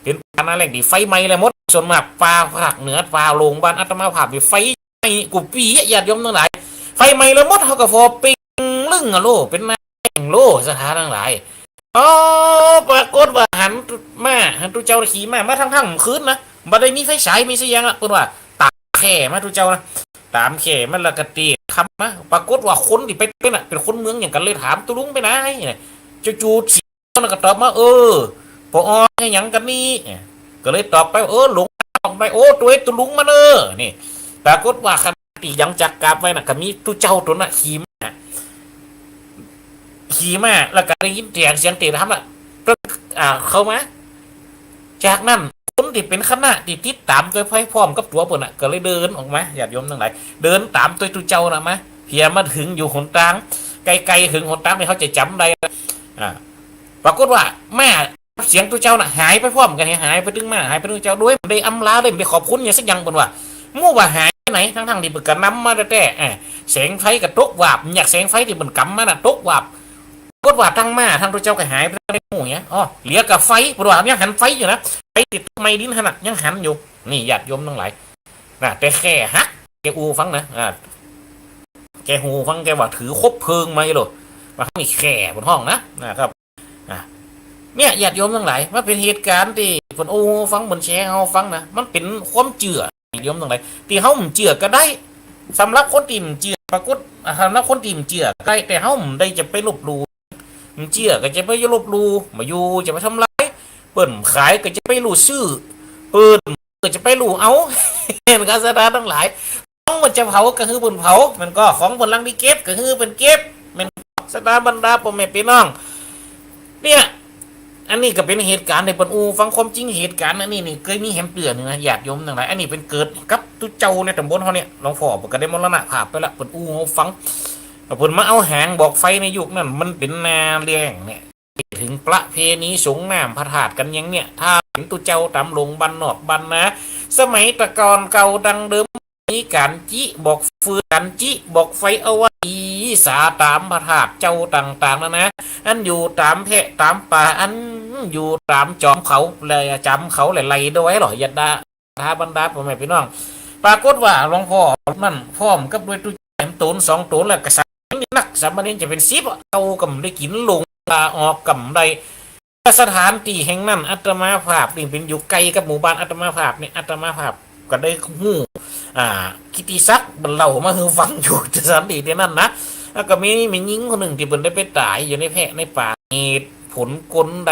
เป็นป่าหน้าแรงที่ไฟไหม้เลยมดส่วนมากป่าภาคเหนือป่าโลงบ้านอาตมาภาพที่ไฟไหม้กุบปีญาติโยมทั้งหลายไฟไหม้เลยมดเขาก็พอปิงลึ่งอะโลเป็นนายโลสถานทั้งหลายปรากฏว่าหันตุเจ้าขี่มาทั้งคืนนะบ่ได้มีไฟฉายมีเสียงอ่ะเพิ่นว่าตาแค่มาตุเจ้านะ ตามเขมันละกตีคำนะปรากฏว่าคนที่ไปเป็นเป็นคนเมืองอย่างกันเลยถามตุลุงไปไหนจู่ๆเสียงก็ตอบมาปออย่างกันนี่ก็เลยตอบไปหลงออกไปตัวตุลุงมาเนอนี่ปรากฏว่าขณะที่ยังจักกลับไว้น่ะก็มีตุเจ้าตัวน่ะขี่มาแล้วก็ได้ยินเสียงเตะทำล่ะเข้ามาจากนั้นคนที่เป็นคณะที่ติดตามตัวไพ่พร้อมกับตัวเปิ่นก็เลยเดินออกมาญาติโยมทั้งหลายเดินตามตัวตุเจ้านะมาเพียมาถึงอยู่หนทางไกลๆถึงหนทางที่เขาจะจำได้ปรากฏว่าแม่เสียงตุเจ้าน่ะหายไปพร้อมกันหายไปถึงมาหายไปถึงเจ้าด้วยได้อำลาได้ไปขอบคุณอย่างสักอย่างเปิ่นว่ามู่ว่าหายไหนทั้งที่เปิ่นก็นำมาแต่แสงไฟกับตกวาบอยากแสงไฟที่เปิ่นกำมาน่ะตกวาบก็ว่าทั้งมาทั้งตัวเจ้าก็หายไปในหมู่เนี้ยเหลือกับไฟปรว่ายังหันไฟอยู่นะไฟติดไม้ดินขนาดยังหันอยู่นี่ญาติโยมทั้งหลายนะแต่แค่ฮักแกอูฟังนะแกหูฟังแกว่าถือคบเพลิงมาเลยว่าเขามีแข่บนห้องนะครับเนี่ยญาติโยมทั้งหลายว่าเป็นเหตุการณ์ที่คนอูฟังบนแชร์เขาฟังนะมันเป็นความเจือญาติโยมทั้งหลายที่เขาเจือก็ได้สำหรับคนที่เจือปรากฏสำหรับคนที่เจือก็ได้แต่เขาได้จะไปลบลูเจียก็จะไปลบลูมาอยู่จะไปทำร้ายเปิ่นขายก็จะไปลู่ชื่อเปิ่นก็จะไปลู่เอาเห็นการแสดงทั้งหลายของมันจะเผาก็คือเปิ่นเผามันก็ของบนลังดีเก็บก็คือเป็นเก็บมันแสดงบรรดาพ่อแม่พี่น้องเนี่ยอันนี้ก็เป็นเหตุการณ์ในปนอูฟังความจริงเหตุการณ์อันนี้นี่เคยมีแหมเตือนนะญาติโยมทั้งหลายอันนี้เป็นเกิดกับตุเจ้าในตำบลเขาเนี่ยหลวงพ่อก็ได้มรณะภาพไปละปนอูเขาฟังผลมาเอาหางบอกไฟในยุคนั้นมันเป็นนาเลี้ยงเนี่ยถึงประเพณีสงน้ำพระธาตุกันยังเนี่ยถ้าเห็นตุเจ้าตำลงบันนอกบันนะสมัยตะกอนเก่าดังเดิมมีการจิบอกฟืนกันจิบอกไฟเอาไว้สาตามพระธาตุเจ้าต่างๆนะอันอยู่ตามเพะตามป่าอันอยู่ตามจอมเขาเลยจำเขาไหลๆด้วยหรอยัดดาท้าบรรดาพ่อแม่พี่น้องปรากฏว่าหลวงพ่อนั่นพร้อมกับด้วยตุเจ้าตูน2 ตูนแล้วก็นักสามเณรจะเป็น10เอากำได้กินลงลาออกกำได้สถานที่แห่งนั้นอาตมาภาพนี่เป็นอยู่ไกลกับหมู่บ้านอาตมาภาพนี่อาตมาภาพก็ได้หู้กิติศักดิ์บรรเลามาคือฟังอยู่สถานที่ที่นั่นนะแล้วก็มีหญิงคนหนึ่งที่เพิ่นได้ไปตายอยู่ในแพะในป่าผลกลใด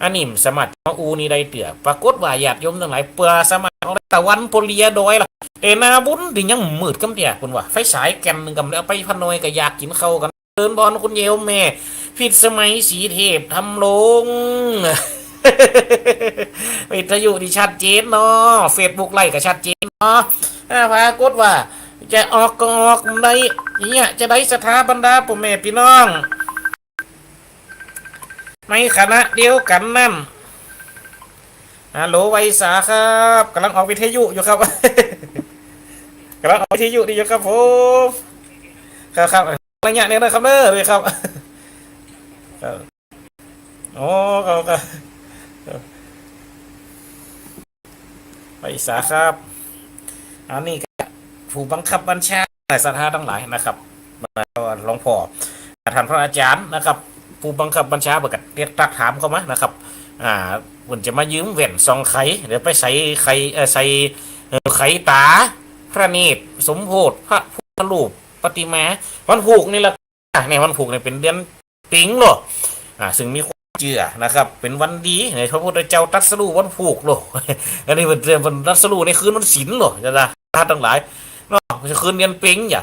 อันนี้สมัติมาอูนี่ได้เตื่อปรากฏว่าญาติโยมทั้งหลายเปื่อสมัติของตะวันโพเลียโดยล่ะแต่นาบุญที่ยังมืดกำเตี่ยคุณว่าไฟฉายแกนหนึ่งกำแล้วไปพนอยก็อยากกินข้าวกันเดินบอลคุณเยวแม่ผิดสมัยสีเทพทำลงวิทยุที่ชัดเจนเนาะเฟซบุ๊กไล่ก็ชัดเจนเนาะปรากฏว่าจะออกก็ออกได้เนี่ยจะได้สถาบรรดาพ่อแม่พี่น้องในคณะเดียวกันนั่นฮัลโหลไวสาครับกำลังออกวิทยุอยู่ครับกำลังออกวิทยุดีอยู่ครับผมครับระยะนี้นะครับเลยครับโอ้ครับไวสาครับอันนี้ผู้บังคับบัญชาในสถานทั้งหลายนะครับหลวงพ่อท่านพระอาจารย์นะครับผู้บังคับบัญชาประกาศเรียกตักถามเขามานะครับผมจะมายืมแหวนซองไข่เดี๋ยวไปใส่ไข่ใส่ไข่ตาพระเนตรสมโพธิพระพุทธรูปปฏิมาวันผูกนี่แหละในวันผูกเนี่ยเป็นเดือนปิงหรอซึ่งมีความเชื่อนะครับเป็นวันดีในพระพุทธเจ้าตรัสรู้วันผูกหรออันนี้เป็นเดือนวันตรัสรู้ในคืนวันศีลหรอจะได้ท่านทั้งหลายเนาะคืนเดือนปิงอย่า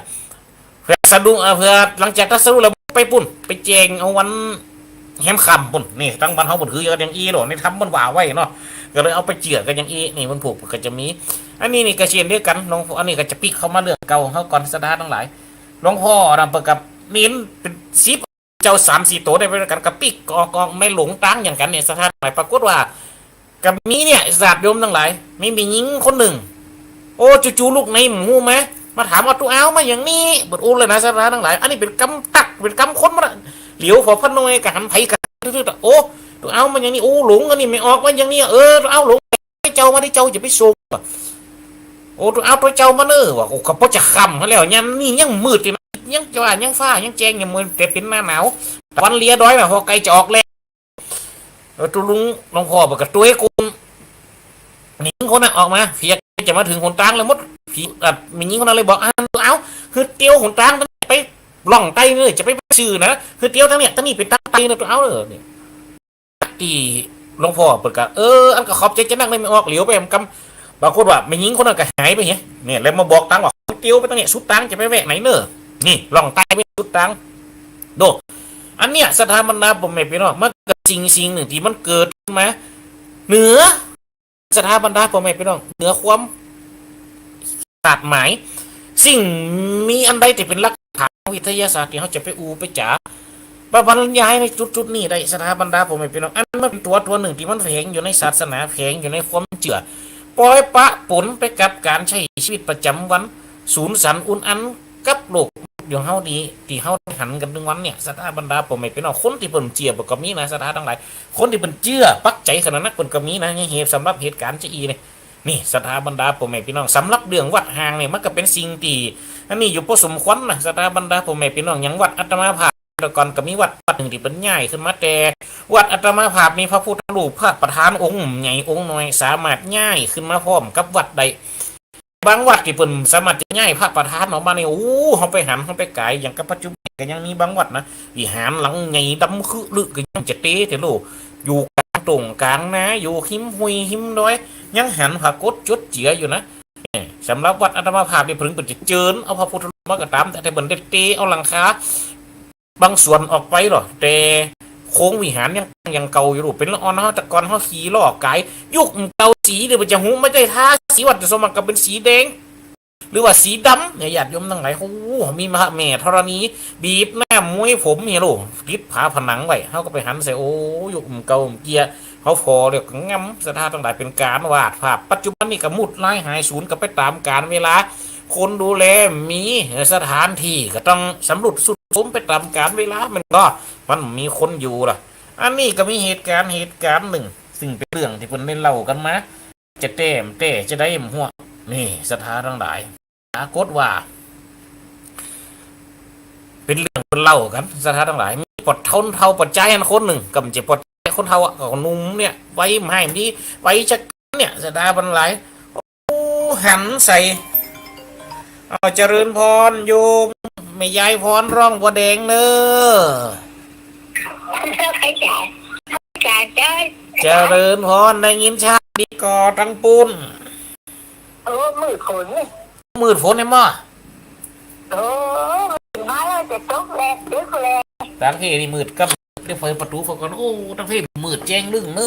เพื่อสะดุ้งเพื่อหลังจากตรัสรู้แล้วไปปุ่นไปแจงเอาวันแฮมคำปุ่นนี่ตั้งบ้านเขาปุ่นคืออย่างอีหรอในทำมันว่าไว้เนาะก็เลยเอาไปเจือกันอย่างอีนี่มันผูกก็จะมีอันนี้นี่กระเชียนด้วยกันน้องอันนี้ก็จะปิกเข้ามาเรื่องเก่าเขาก่อนสดาทั้งหลายหลวงพ่อนำประกับนิ้นเป็น10เจ้า3-4ตัวได้ไปกันกับปิกกองไม่หลงตั้งอย่างกันเนี่ยสถานหมายปรากฏว่ากับมีเนี่ยศาสตร์โยมทั้งหลายไม่มีหญิงคนหนึ่งโอ้จู่ๆลูกในหมูไหมมาถามว่าตัวเอามาอย่างนี้บทอุ้เลยนะสถานทั้งหลายอันนี้เป็นกำตักเป็นกำค้นมาเหลียวขอพนอยกับหันไผ่กันโอ้ตัวเอามันอย่างนี้โอ้หลงอันนี้ไม่ออกมันอย่างนี้ตัวเอาหลงเจ้ามาได้เจ้าจะไปส่งโอ้ตัวเอาตัวเจ้ามาเนอว่ะโอ้เขาพอจะคำเขาแล้วยันนี่ยังมืดยังจะว่ายังฟ้ายังแจ้งยังมืดแต่เป็นหน้าหนาววันเลียด้อยแบบพอไกลจะออกแล้วตัวลุงหลวงพ่อบอกกับตัวไอ้กุนหนิงคนน่ะออกมาเพียจะมาถึงคนตั้งแล้วมด ผีมีนี้คนนั้นเลยบอกเอาคือเตียวหนทางไปล่องไตเลยจะไปซื้อนะคือเตียวทั้งเนี้ยทั้งนี้เป็นตั้งไตนะตัวเอาเลยเนี่ยที่หลวงพ่อเปิดกะอันก็ขอบใจจะนั่งเลยไม่ออกเหลียวไปกำบางคนว่าไม่ยิงคนนั้นก็หายไปเนี่ยแล้วมาบอกตังว่าเตียวไปตั้งเนี่ยสุดตังจะไปแวะไหนเนอะนี่ล่องไตไปสุดตังโดอันเนี้ยสถาบันดาผมไม่เป็นหรอกมันก็สิ่งหนึ่งที่มันเกิดขึ้นมาเหนือสถาบันดาผมไม่เป็นหรอกเหนือความขาดหมายสิ่งมีอันใดที่เป็นหลักฐานวิทยาศาสตร์ที่เขาจะไปไปจ๋าบรรยายในจุดนี้ได้สถาบันดาผมไม่เป็นหรอกอันมันเป็นตัวหนึ่งที่มันแฝงอยู่ในศาสนาแฝงอยู่ในความเชื่อปล่อยปะปนไปกับการใช้ชีวิตประจำวันสูญสันอุ่นอันกับโลกอย่างเฮาดีที่เฮาหันกันทุกวันเนี่ยสถาบันดาผมไม่เป็นหรอกคนที่เปิ่นเจียบก็มีนะสถาทั้งหลายคนที่เปิ่นเชื่อปักใจขนาดนั้นเปิ่นก็มีนะเหตุสำหรับเหตุการณ์จะอีเนี่ยนี่สถาบันดาผมไม่พี่น้องสำหรับเรื่องวัดห่างเนี่ยมันก็เป็นสิ่งที่อันนี้อยู่พอสมควรนะสถาบันดาผมไม่พี่น้องอย่างวัดอัตมาภาพแล้วก่อนก็มีวัดหนึ่งที่เป็นใหญ่ขึ้นมาแต่วัดอัตมาภาพมีพระพุทธรูปพระประธานองค์ใหญ่องค์น้อยสามารถง่ายขึ้นมาพร้อมกับวัดใดบางวัดที่เปิ่นสามารถจะง่ายพระประธานออกมาเนี่ยเขาไปหันเขาไปไกลอย่างกับปัจจุบันก็ยังมีบางวัดนะวิหารหลังใหญ่ดำคือลึกก็ยังจะเตะเถอะลูกอยู่กลางตรงกลางนะอยู่หิมหุยหิมด้อยยังหันพระกดจุดเจียอยู่นะสำหรับวัดอัตมาภาพเนี่ยเพิ่งเป็นจะเจิญเอาพระพุทธรูปมากระตามแต่เปิ่นได้เตะเอาหลังคาบางส่วนออกไปหรอแต่โค้งวิหารยังเก่าอยู่ลูกเป็นละออนเขาตะกอนเขาขี่ล่อไก่ยุคเก่าสีเดี๋ยวมันจะหูไม่ได้ท่าสีวัดสมกับเป็นสีแดงหรือว่าสีดำเนี่ยญาติโยมทั้งหลายโอ้มีมหาแม่ธรณีบีบหน้ามวยผมเนี่ยลูกติดผาผนังไว้เขาก็ไปหันใส่โอ้ยุคเก่าเกียร์เขาพอเรียกงำสถานทั้งหลายเป็นการวาดภาพปัจจุบันนี่ก็มุดไล่หายศูนย์ก็ไปตามการเวลาคนดูแลมีสถานที่ก็ต้องสำรวจสุดสมไปตามการเวลามันมีคนอยู่ล่ะอันนี้ก็มีเหตุการณ์หนึ่งซึ่งเป็นเรื่องที่คนได้เล่ากันมาจะเต้จะได้หัวนี่สถานทั้งหลายปรากฏว่าเป็นเรื่องคนเล่ากันสถานทั้งหลายมีปอดเท่าปอดใจอันคนหนึ่งกับจะปอดใจคนเท่าอ่ะกับนุ่มเนี่ยไว้ให้ดีไว้จะเนี่ยสถานทั้งหลายหันใส่เอาเจริญพรโยมไม่ยายพรร้องบัวแดงเนอเจริญพรในยินชาดีกอทั้งปุ้น
มืดฝน
ไอ้หม้อ
มาแล้วจะตกแรงดึกแรง
ตั้งเพนี่มืดกับเดี๋ยวเปิดประตูฝนก่อนตั้งเพมืดแจ้งลึ่งเนอ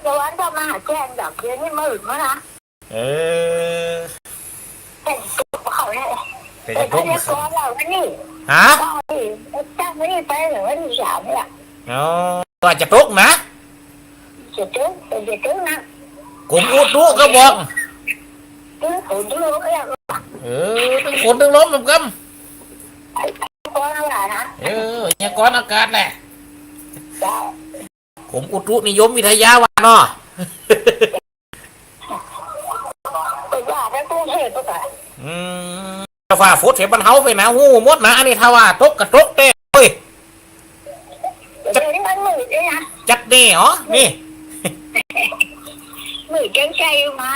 ตะวันก็มาแจ้งดอกเดี๋ยวนี้มืดมั้งนะแต่เขาเนี่ย
แต่จะตก
เราวันนี้
ฮะ
ตั้งวันนี้ไปหรือวันที่3เนี่ย
ตัวจะตกนะ
จะตกนะ
กลุ่มอุดรู้ก็บอก
ตึ้งฝนตึ้งลมเนี่ย
ตึ้งฝนตึ้งลมแบบกัน
ก้อนอะไรนะ
เนี่ยก้อนอากาศแหละกลุ่มอุตุนิยมวิทยาว่าเนาะ
ว่าแล้วตู้เทปก็
ฝ่าฝนเสียบันเทาไปนะหูมดนะอันนี้ถ้าว่าตกกระตกเต้เฮ้ยจัดเน่เหรอนี่
มือจังใจมา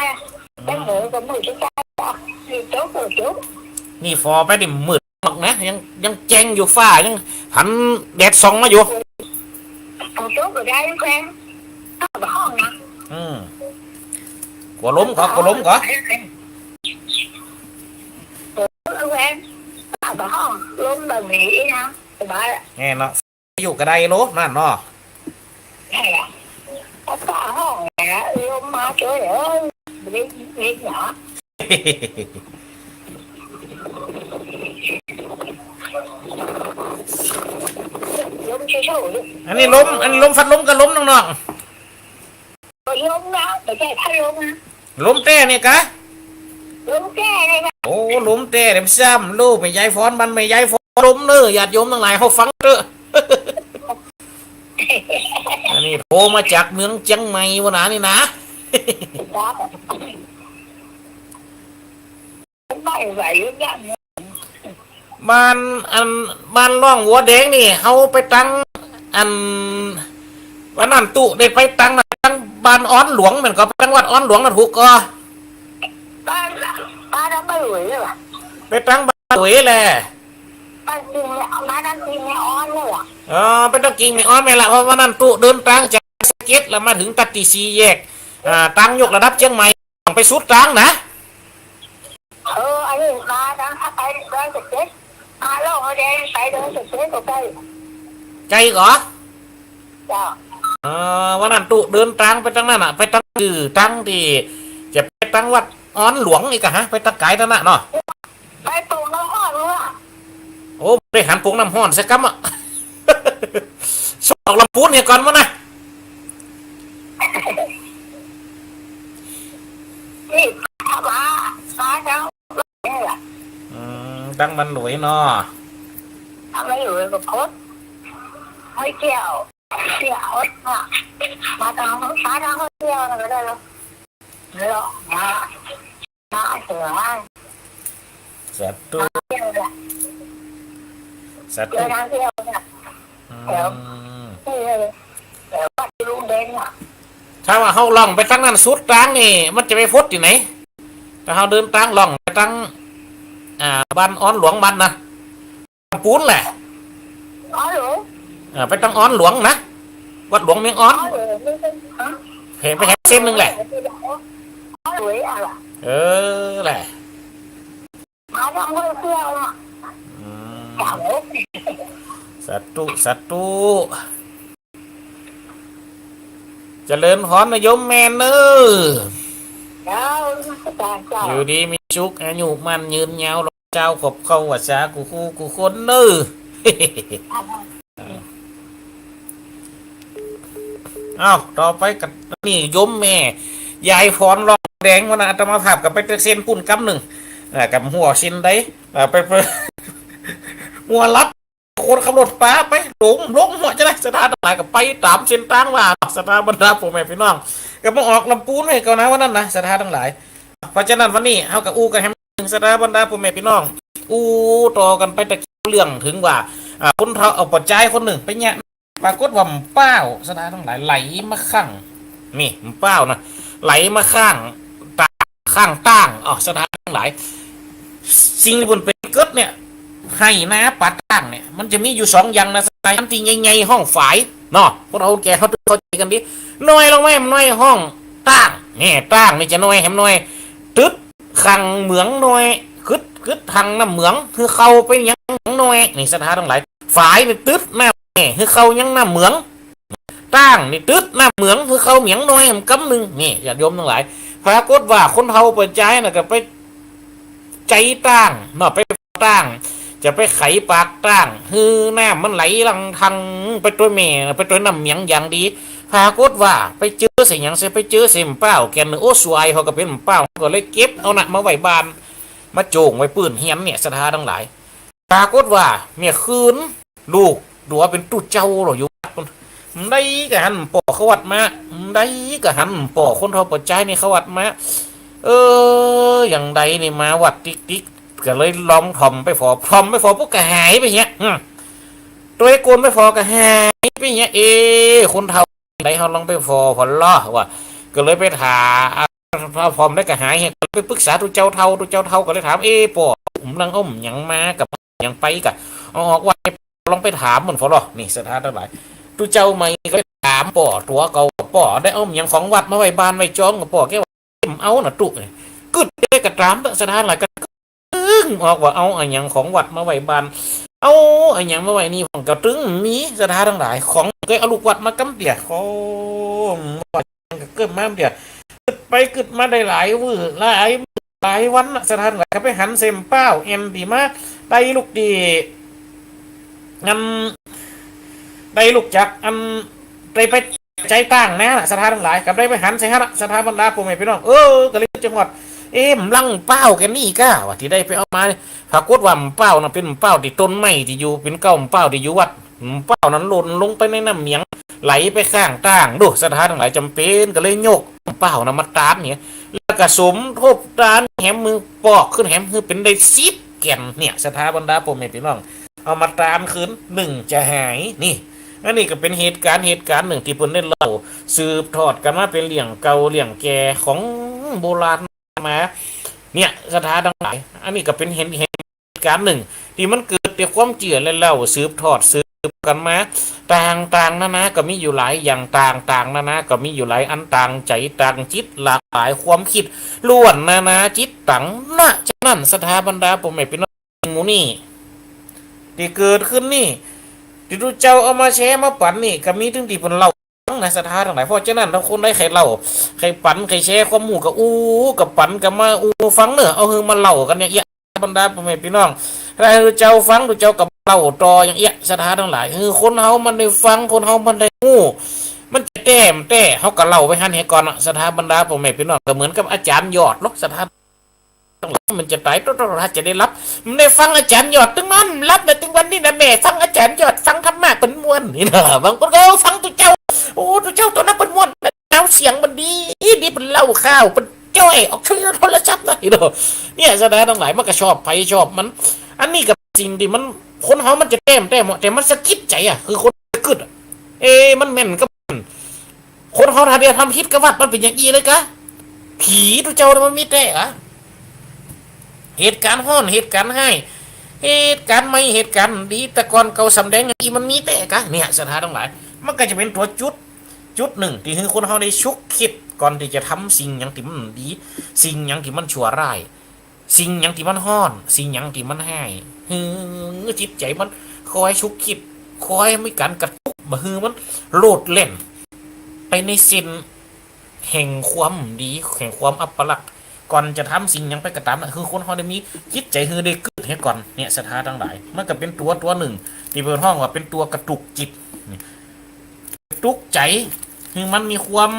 แต่เหมือนกับมือจังใจนี่โต๊ะจุ๊บ
นี่ฟอไปดิมืดมากนะยังแจ้งอยู่ฟ้ายังหันแดดส่องมาอยู่
เอาโต๊ะก็ได้แฟนเอาห้องนะ
กลัวล้มก็แฟน
เอาห้องล้มแบบนี้นะสบาย
แง่เนาะอยู่กระไดโลนั่นเนาะ
ก็ห้องนะลมมาเฉยเล็กหนาลมเฉย
อันนี้ลมฟัดลมกับลมน้อง
ลมนะแต่แค่ถ้าลมนะ
ลมเต้เนี่ยกะ
ลมแก่เลยนะ
โอ้ลมเต้เดี๋ยวซ้ำลูกไม่ย้ายฟ้อนมันไม่ย้ายฟ้อนลมเนอญาติโยมทั้งหลายเขาฟังเถอะอันนี้โทรมาจากเมืองเชียงใหม่วะนะนี่นะ
ไม่ไหวยัง
บ้านร่องหัวแดงนี่เขาไปตั้งวันนั้นตุได้ไปตั้งบ้านอ้อนหลวงเหมือนกับจังหวัดอ้อนหลวงนะถูกก็
บ้านบ้านเราไม่รวยเลยว่ะ
ไปตั้งบ้านหลุยแหละ
บ้านจริงเนี่ยบ้านนั้นจริงเนี่ยอ้อนเลยว่ะ
อ๋อไปต้องกินไม่อ้อนไม่ละเพราะว่านั่นตุเดินทางจากสเก็ตแล้วมาถึงตัดตีซีแยกตั้งยกระดับเชียงใหม่ต้องไปสุดตั้งนะ
อันนี้มาดังถ้าไปเดินสุดเจ็ดมาโลกเขาเดินไปเดินสุดเจ็ดก็ใกล้
ไกลเหรอ
จ้า
วันนั้นตุเดินทางไปตั้งนั่นอ่ะไปตั้งคือตั้งที่จะไปตั้งวัดอ้อนหลวงอีกอะฮะไปตะไกตั้งน่ะเนาะ
ไปปลูกน้ำห้อนเลยว่ะ
โอ้ได้หันปลูกน้ำห้อนสักคำอ่ะสอกลำพูนเนี่ยก่อนวะนะ
นี่มาจังนี่แหละ
ตั้งมันหลวยเนาะ
ทำไม่อยู่กับโคตรไม่เกี่ยวอ่ะมาทางช้าทางเที่ยวอะไรก็ได้แล้วมาเสือ
สัตว์ตู้สัตว์
เจอทางเที่ยวเนี่ยเดี๋ยวว่าลุงเด่นอ่ะ
ถ้าว่าเขาล่องไปตั้งนั้นสุดตั้งนี่มันจะไปพดที่ไหนถ้าเขาเดินตั้งล่องไปตั้งบ้านอ้อนหลวงบ้านนะปูนแหละ
อ๋อหรอ
ไปตั้งอ้อนหลวงนะวัดหลวงเมียงอ้อนเห็นไปแค่เส้นนึงแหละแหละ
มาทำเที่ยวอ่ะ
สัตตุเจริญพรนายมแมนเนออยู่ดีมีชุกอายุมันยืนยาวเจ้าขบเข้าวัชากูคู่กูคนเนออ้าวต่อไปกับนี่ยมแม่ยายฟอนรองแดงวันอาตมาภาพกับไปเส้นปุ่นกำหนึ่งกับหัวชินได้ไปหัวลับคนขับรถป้าไปลงหัวจะได้สถานต่างกับไปตามเส้นทางว่าสถานบรรดาพ่อแม่พี่น้องกับมาออกลำปูนให้เขานะวันนั้นนะสถานทั้งหลายเพราะฉะนั้นวันนี้เอากับอูกับแฮมสถานบรรดาพ่อแม่พี่น้องอูต่อกันไปแต่เรื่องถึงว่าคนเขาเอาปัจจัยคนหนึ่งไปเนี่ยปรากฏว่าเป้าสถานทั้งหลายไหลมาข้างนี่เป้านะไหลมาข้างตั้งสถานทั้งหลายสิ่งที่บนเป็นเกิดเนี่ยให้นะปัดตั้งเนี่ยมันจะมีอยู่2อย่างนะสไตล์ที่ใหญ่ๆห้องฝายเนาะพวกเราแกเขาใจกันดิน้อยลงไหมน้อยห้องตั้งนี่ตั้งนี่จะน้อยแหมน้อยตึ๊ดขังเหมืองน้อยคึดทางน้ำเหมืองคือเข้าไปยังน้อยนี่สถานทั้งหลายฝายนี่ตึ๊ดหน้าเนี่ยคือเข้ายังน้ำเหมืองตั้งนี่ตึ๊ดหน้าเหมืองคือเข้าเหมียงน้อยมันกำหนึ่งนี่ญาติโยมทั้งหลายปรากฏว่าคนเฮาเปิดใจน่ะก็ไปใจตั้งเนาะไปตั้งจะไปไขปากตั้งคือน้ำมันไหลลังทางไปตัวแม่ไปตัวน้ำเหมียงอย่างดีปรากฏว่าไปเจอสิ่งอย่างเสียไปเจอเสียมเป้าแกนโอ้สวยเขาก็เป็นเป้าก็เลยเก็บเอาหนักมาไว้บ้านมาโจงไว้ปืนเฮียนเนี่ยสถานทั้งหลายปรากฏว่าเมียคืนลูกดูว่าเป็นตู้เจ้าหรออยู่ได้กับหันป่อเขาวัดมาได้กับหันป่อคนเท่าปัจจัยนี่เขาวัดมาอย่างใดนี่มาวัดติ๊กก็เลยล้อมถอมไปฟอพร้อมไปฟอพวกกระหายไปเงี้ยตัวไอ้โกนไปฟอกระหายไปเงี้ยคนเท่าใดเขาลองไปฟอพอล้อว่าก็เลยไปถามพร้อมได้กระหายเงี้ยไปปรึกษาตัวเจ้าเท่าก็เลยถามป่อผมลังยังมากับยังไปกับออกว่าลองไปถามเหมือนฟอล้อนี่สถานทั้งหลายตัวเจ้าไม่ก็ถามป่อตัวเก่าป่อได้อย่างของวัดมาไว้บ้านไว้จ้องกับป่อแกว่าเอาหน่ะตุกกึดได้กระตามสถานหลายก็ออกว่าเอาอย่างของวัดมาไว้บ้านเอาอย่างมาไว้นี่ของกระตึงมีสถานทั้งหลายของก็เอาลูกวัดมากำเดียของเกิดมาเดียกึดไปกึดมาได้หลายวันสถานหลายก็ไปหันเซมเป้าดีมาได้ลูกดีงั้นได้ลูกจักไปใจตั้งนะสถานทั้งหลายกับได้ไปหันใส่ฮะสถานบรรดาพ่อแม่พี่น้องก็เลยจังหวัดมลังเป้าแกนี่ก้าว่าที่ได้ไปเอามาปรากฏว่าเป้านะเป็นเป้าที่ต้นไม้ที่อยู่เป็นเก้าเป้าที่อยู่วัดเป้านั้นหล่นลงไปในน้ำเหมียงไหลไปข้างตั้งดูสถานทั้งหลายจำเป็นก็เลยโยกเป้านะมาตานเนี่ยแล้วก็สมทบตานแหมมือปอกขึ้นแหมคือเป็นได้ซิบแก่นเนี่ยสถานบรรดาพ่อแม่พี่น้องเอามาตานขึ้นจะหายนี่อันนี้ก็เป็นเหตุการณ์หนึ่งที่เพิ่นได้เล่าสืบทอดกันมาเป็นเรื่องเก่าเรื่องแก่ของโบราณมา เนี่ยสถานทั้งหลายอันนี้ก็เป็นเหตุการณ์หนึ่งที่มันเกิดแต่ความเจือและเล่าสืบทอดสืบกันมาต่างนานาก็มีอยู่หลายอย่างต่างนานาก็มีอยู่หลายอันต่างใจต่างจิตหลากหลายความคิดล้วนนานาจิตต่างนะฉะนั้นสถาบรรดาผมไม่เป็นหมูนี่ที่เกิดขึ้นนี่ที่ดูเจ้าเอามาแชร์มาปั่นนี่ก็มีถึงที่เป็นเล่าในสถานต่างๆเพราะฉะนั้นถ้าคนได้ใครเล่าใครปั่นใครแชร์ความหมู่กับกับปั่นกับมาฟังเนอะเอาฮือมาเล่ากันเนี่ยบรรดาพ่อแม่พี่น้องถ้าเจ้าฟังดูเจ้ากับเล่าต่ออย่างสถานทั้งหลายคนเฮามันได้ฟังคนเฮามันได้งูมันจะแต่เขาก็เล่าไปหันให้ก่อนสถานบรรดาพ่อแม่พี่น้องก็เหมือนกับอาจารย์ยอดลกสถานมันจะตายต้องจะได้รับมันได้ฟังอาจารย์ยอดตึงนั้นรับในตึงวันนี้นะแม่ฟังอาจารย์ยอดฟังธรรมะเป็นมวลนี่นะบางคนก็ฟังตัวเจ้าตัวเจ้าตัวนั้นเป็นมวลแล้วเสียงมันดีเป็นเล่าข้าวเป็นจ้อยออกชื่อโทรศัพท์นะเนี่ยสถานทั้งหลายมันก็ชอบไปชอบมันอันนี้กับสิ่งที่มันคนเขามันจะแต่มันสะกิดใจคือคนกึดมันแม่นก็คนเขาถ้าเดียวทำฮิตกระวัดมันเป็นอย่างนี้เลยกะผีตัวเจ้ามันมีแต่เหตุการณ์ห้อนเหตุการณ์ให้เหตุการณ์ไม่เหตุการณ์ดีแต่ก่อนเก่าสำแดงอีมันมีแต่กะเนี่ยสถานทั้งหลายมันก็จะเป็นตัวจุดหนึ่งที่คือคนเขาได้ชุกคิดก่อนที่จะทำสิ่งอย่างที่มันดีสิ่งอย่างที่มันชั่วร้ายสิ่งอย่างที่มันห้อนสิ่งอย่างที่มันให้จิตใจมันคอยชุกคิดคอยไม่การกระตุกมามันโลดเล่นไปในสิ้นแห่งความดีแห่งความอัปลักษณ์ก่อนจะทำสิ่งอย่างไปกระตามคือคนเขาได้มีจิตใจคือได้เกิดให้ก่อนเนี่ยสถานทั้งหลายมันก็เป็นตัวหนึ่งที่เปิดห้องว่าเป็นตัวกระตุกจิตตุกใจคือมันมีความ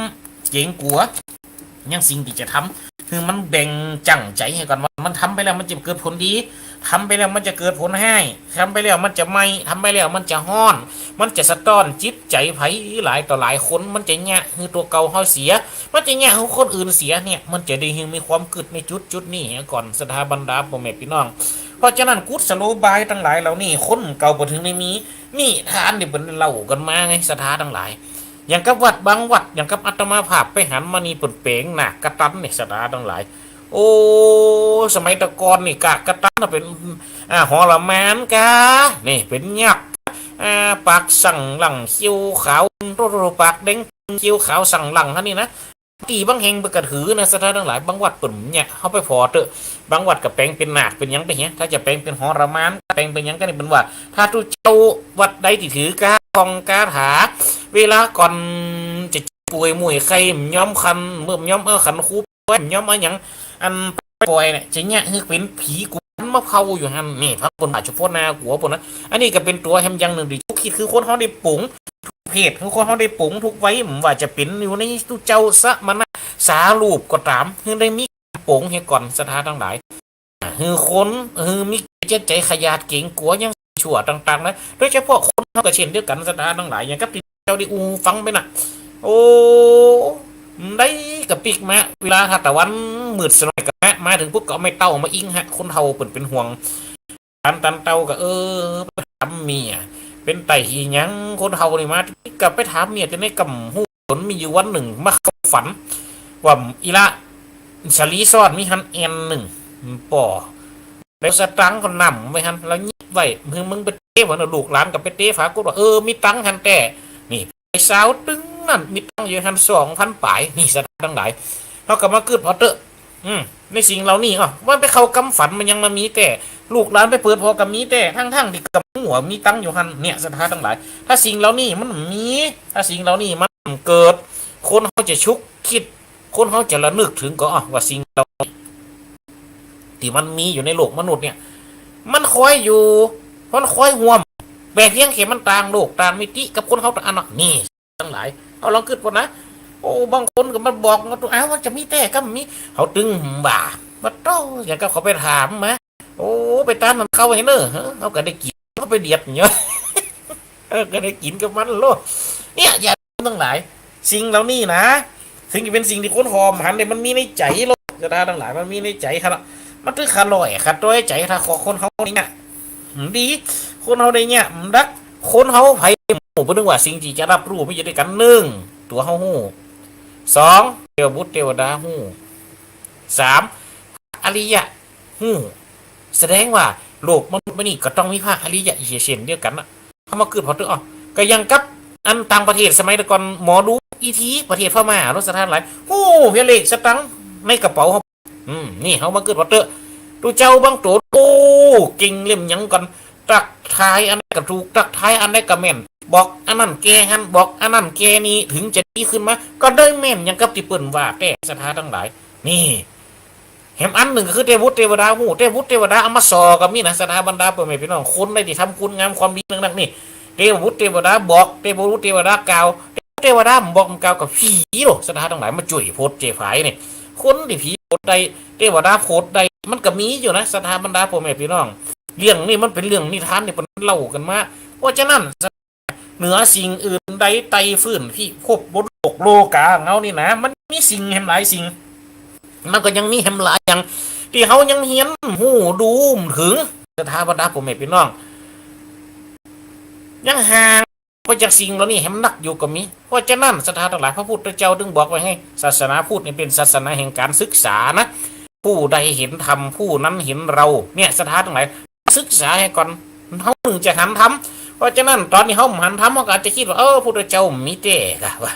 เจ๋งกลัวยังสิ่งที่จะทำคือมันแบ่งจังใจให้ก่อนว่ามันทำไปแล้วมันจะเกิดผลดีทำไปแล้วมันจะเกิดผลให้ทำไปแล้วมันจะไม่ทำไปแล้วมันจะห้อนมันจะสะท้อนจิตใจไผหลายต่อหลายคนมันจะแง่คือตัวเก่าเขาเสียมันจะแง่ของคนอื่นเสียเนี่ยมันจะได้มีความกึดในจุดนี้ก่อนสถาบันดาพ่อแม่พี่น้องเพราะฉะนั้นกุศโลบายทั้งหลายเหล่านี้คนเก่าบ่ถึงได้มีนี่ทานที่เป็นเล่ากันมาไงสถาทั้งหลายอย่างกับวัดบางวัดอย่างกับอาตมาภาพไปหันมานีปนเป๋งหนักกระตันเนี่ยสถาทั้งหลายโอ้สมัยตะกอนนี่กะกระตันเป็นหอละแมนกะนี่เป็นยักษ์ปากสั่งหลังคิ้วขาวตัวปากเด้งคิ้วขาวสั่งหลังท่านี่นะตีบางแห่งไปกระถือนะสถานทั้งหลายบางวัดปุ่นเนี่ยเขาไปพอเถอะบางวัดกับแปลงเป็นหนักเป็นยังไปเนี้ยถ้าจะแปลงเป็นหอละแมนแปลงเป็นยังก็นี่เป็นวัดถ้าทุเจ้าวัดใดที่ถือกาทองกาถาเวลาก่อนจะป่วยมวยใครย้อมคันเมื่อย้อมขันคูย้อมอย่างอันปล่อยเนี่ยจะเนี่ยคือเป็นผีกูมาเผาอยู่ฮันนี่พระคนบาดเฉพาะนาหัวปนนะอันนี้ก็เป็นตัวแฮมยังหนึ่งดิทุกคิดคือคนเขาได้ปุ๋งทุกเพศคือคนเขาได้ปุ๋งทุกไว้ว่าจะเป็นอยู่ในตู้เจ้าสะมันสาลูปก็ตามคือได้มีปุ๋งให้ก่อนสถานทั้งหลายคือคนคือมีใจขยาดเก่งกลัวยังชั่วต่างๆนะโดยเฉพาะคนเขาก็เช่นเดียวกันสถานทั้งหลายอย่างกับที่เจ้าได้ฟังไปนะโอ้ได้กับปีกมาเวลาถ้าตะวันมืดสมัยกับมาถึงปุ๊บก็ไม่เต้ามาอิงฮะคนเฮาเป็นห่วงตันเต้าก็ไปถามเมียเป็นไต่หีหยังคนเฮานี่มากับไปถามเมียจะได้กำหูผลมีอยู่วันหนึ่งมาเข้าฝันว่าอีละชลีซ้อนมีฮันเอ็นหนึ่งป่อแล้วสตังก็นำไว้ฮันแล้วยิบไว้มึงไปเต้วันลูกหลานกับไปเต้ฝากูว่ามีตังฮันแต่นี่ไอ้สาวตึงนั่นมีตังอยู่ฮัน2,000ป่ายนี่สถานทั้งหลายเขาก็มาเกิดพอเตอะในสิ่งเหล่านี้ว่าไปเข้ากำฝันมันยังมามีแต่ลูกหลานไปเปิดพอกำมีแต่ทั้งที่กำหัวมีตังอยู่ฮันเนี่ยสถานทั้งหลายถ้าสิ่งเหล่านี้มันมีถ้าสิ่งเหล่านี้มันเกิดคนเขาจะชุกคิดคนเขาจะระลึกถึงก็ว่าสิ่งเหล่านี้ที่มันมีอยู่ในโลกมนุษย์เนี่ยมันคอยอยู่มันคอยห่วมแบกเลี้ยงเข็มมันต่างโลกต่างมิติกับคนเขาต่างนี่ทั้งหลายเอาลองคิดก่อนนะโอ้บางคนก็มันบอกว่าตัวมันจะมีแต่ก็มีเขาตึงบ่าว่าโตอย่างก็เขาไปถามมาโอ้ไปตามมันเข้าให้เนอะเขาก็ได้กินเขาไปเดียดเนาะก็ได้กินกับมันโลเนี่ยอย่าทั้งหลายสิ่งเหล่านี้นะถึงจะเป็นสิ่งที่คนหอมหันเลยมันมีในใจโลกจะได้ทั้งหลายมันมีในใจครับมันตึงขาลอยขัดด้วยใจถ้าขอคนเขาเนี่ยดีคนเขาได้เนี่ยรักคนเขาไผ่หมู่เพื่อว่าสิ่งที่จะรับรู้ไม่ใช่ด้วยกัน1ตัวเขาหู2เทวบุตรเทวดาหู3 อริยะฮู้แสดงว่าโลกมนุษย์นี่ก็ต้องมีพระอริยะเช่นเดียวกันนะเขามาเกิดพอตัวก็ยังกับอันต่างประเทศสมัยตะก่อนหมอดูอีทีประเทศพม่ารสถานหลายโอ้เฮเลขสตังในกระเป๋าเขานี่เขามาเกิดพอตัวดูเจ้าบางตัวโอ้กิ่งเล่มยังก่อนตักทายอันไหนก็ถูกตักทายอันไหนก็แม่นบอกอันนั้นแกหันบอกอันนั้นแกนี้ถึงจะดีขึ้นมาก็ได้แม่นยังกับที่เปิ้นว่าแต่สถานทั้งหลายนี่แหมอันหนึ่งก็คือเทวุฒิเทวดาหูเทวุฒิเทวดาเอามาสอกับนี่นะสถาบรรดาเปิดไม่พี่น้องคนได้ที่ทำคุณงามความดีนั่นนี่เทวุฒิเทวดาบอกเทวุฒิเทวดากล่าวเทวดาบอกกล่าวกับผีโลสถานทั้งหลายมาจุ่ยโพดเจผายนี่คนที่ผีโพดใดเทวดาโพดใดมันก็มีอยู่นะสถาบรรดาเปิดไม่พี่น้องเรื่องนี้มันเป็นเรื่องนิทานนี่เป็นเล่ากันมาเพราะฉะนั้นเหนือสิ่งอื่นใดไตฟื้นที่พบบนโลกโลกาเงานี่นะมันมีสิ่งแห่งหลายสิ่งมันก็ยังมีแห่งหลายอย่างที่เขายังเห็นหูดูถึงสถาบรรดาผมไม่พี่น้องยังห่างไปจากสิ่งเหล่านี้แห่งนักอยู่ก็มีเพราะฉะนั้นสถาทั้งหลายพระพุทธเจ้าจึงบอกไว้ให้ศาสนาพุทธนี่เป็นศาสนาแห่งการศึกษานะผู้ใดเห็นธรรมผู้นั้นเห็นเราเนี่ยสถาทั้งหลายศึกษาให้ก่อนเขาถึงจะหันทำเพราะฉะนั้นตอนนี้เขาหันทำเขาอาจจะคิดว่าพระพุทธเจ้ามีเต้กะว่า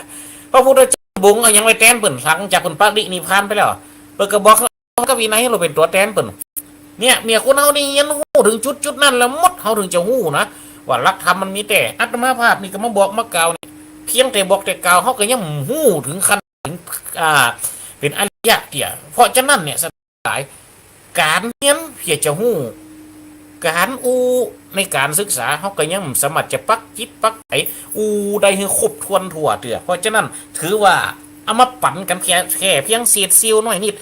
พระพุทธเจ้าบุงยังไม่แทนเปิ่นหลังจากเปิ่นปรินิพพานไปแล้วเปิ่นก็บอกก็วินัยเราเป็นตัวแทนเปิ่นเนี่ยเมียคนเขานี่ยันหูถึงจุดนั้นแล้วมดเขาถึงจะหูนะว่าหลักธรรมมันมีแต่อัตมาภาพนี่ก็มาบอกมากล่าวนี่เพียงแต่บอกแต่กล่าวเขาก็ยังหูถึงขั้นถึงเป็นอริยะเตี่ยเพราะฉะนั้นเนี่ยสาย การเรียนเพียจะหู้การในการศึกษาเขาก็ยังสามารถจะปักจิตปักใจได้ให้ครบถ้วนทั่วเถื่อเพราะฉะนั้นถือว่าเอามาปั่นกันแค่เพียงเศษเสี้ยวน้อยนิด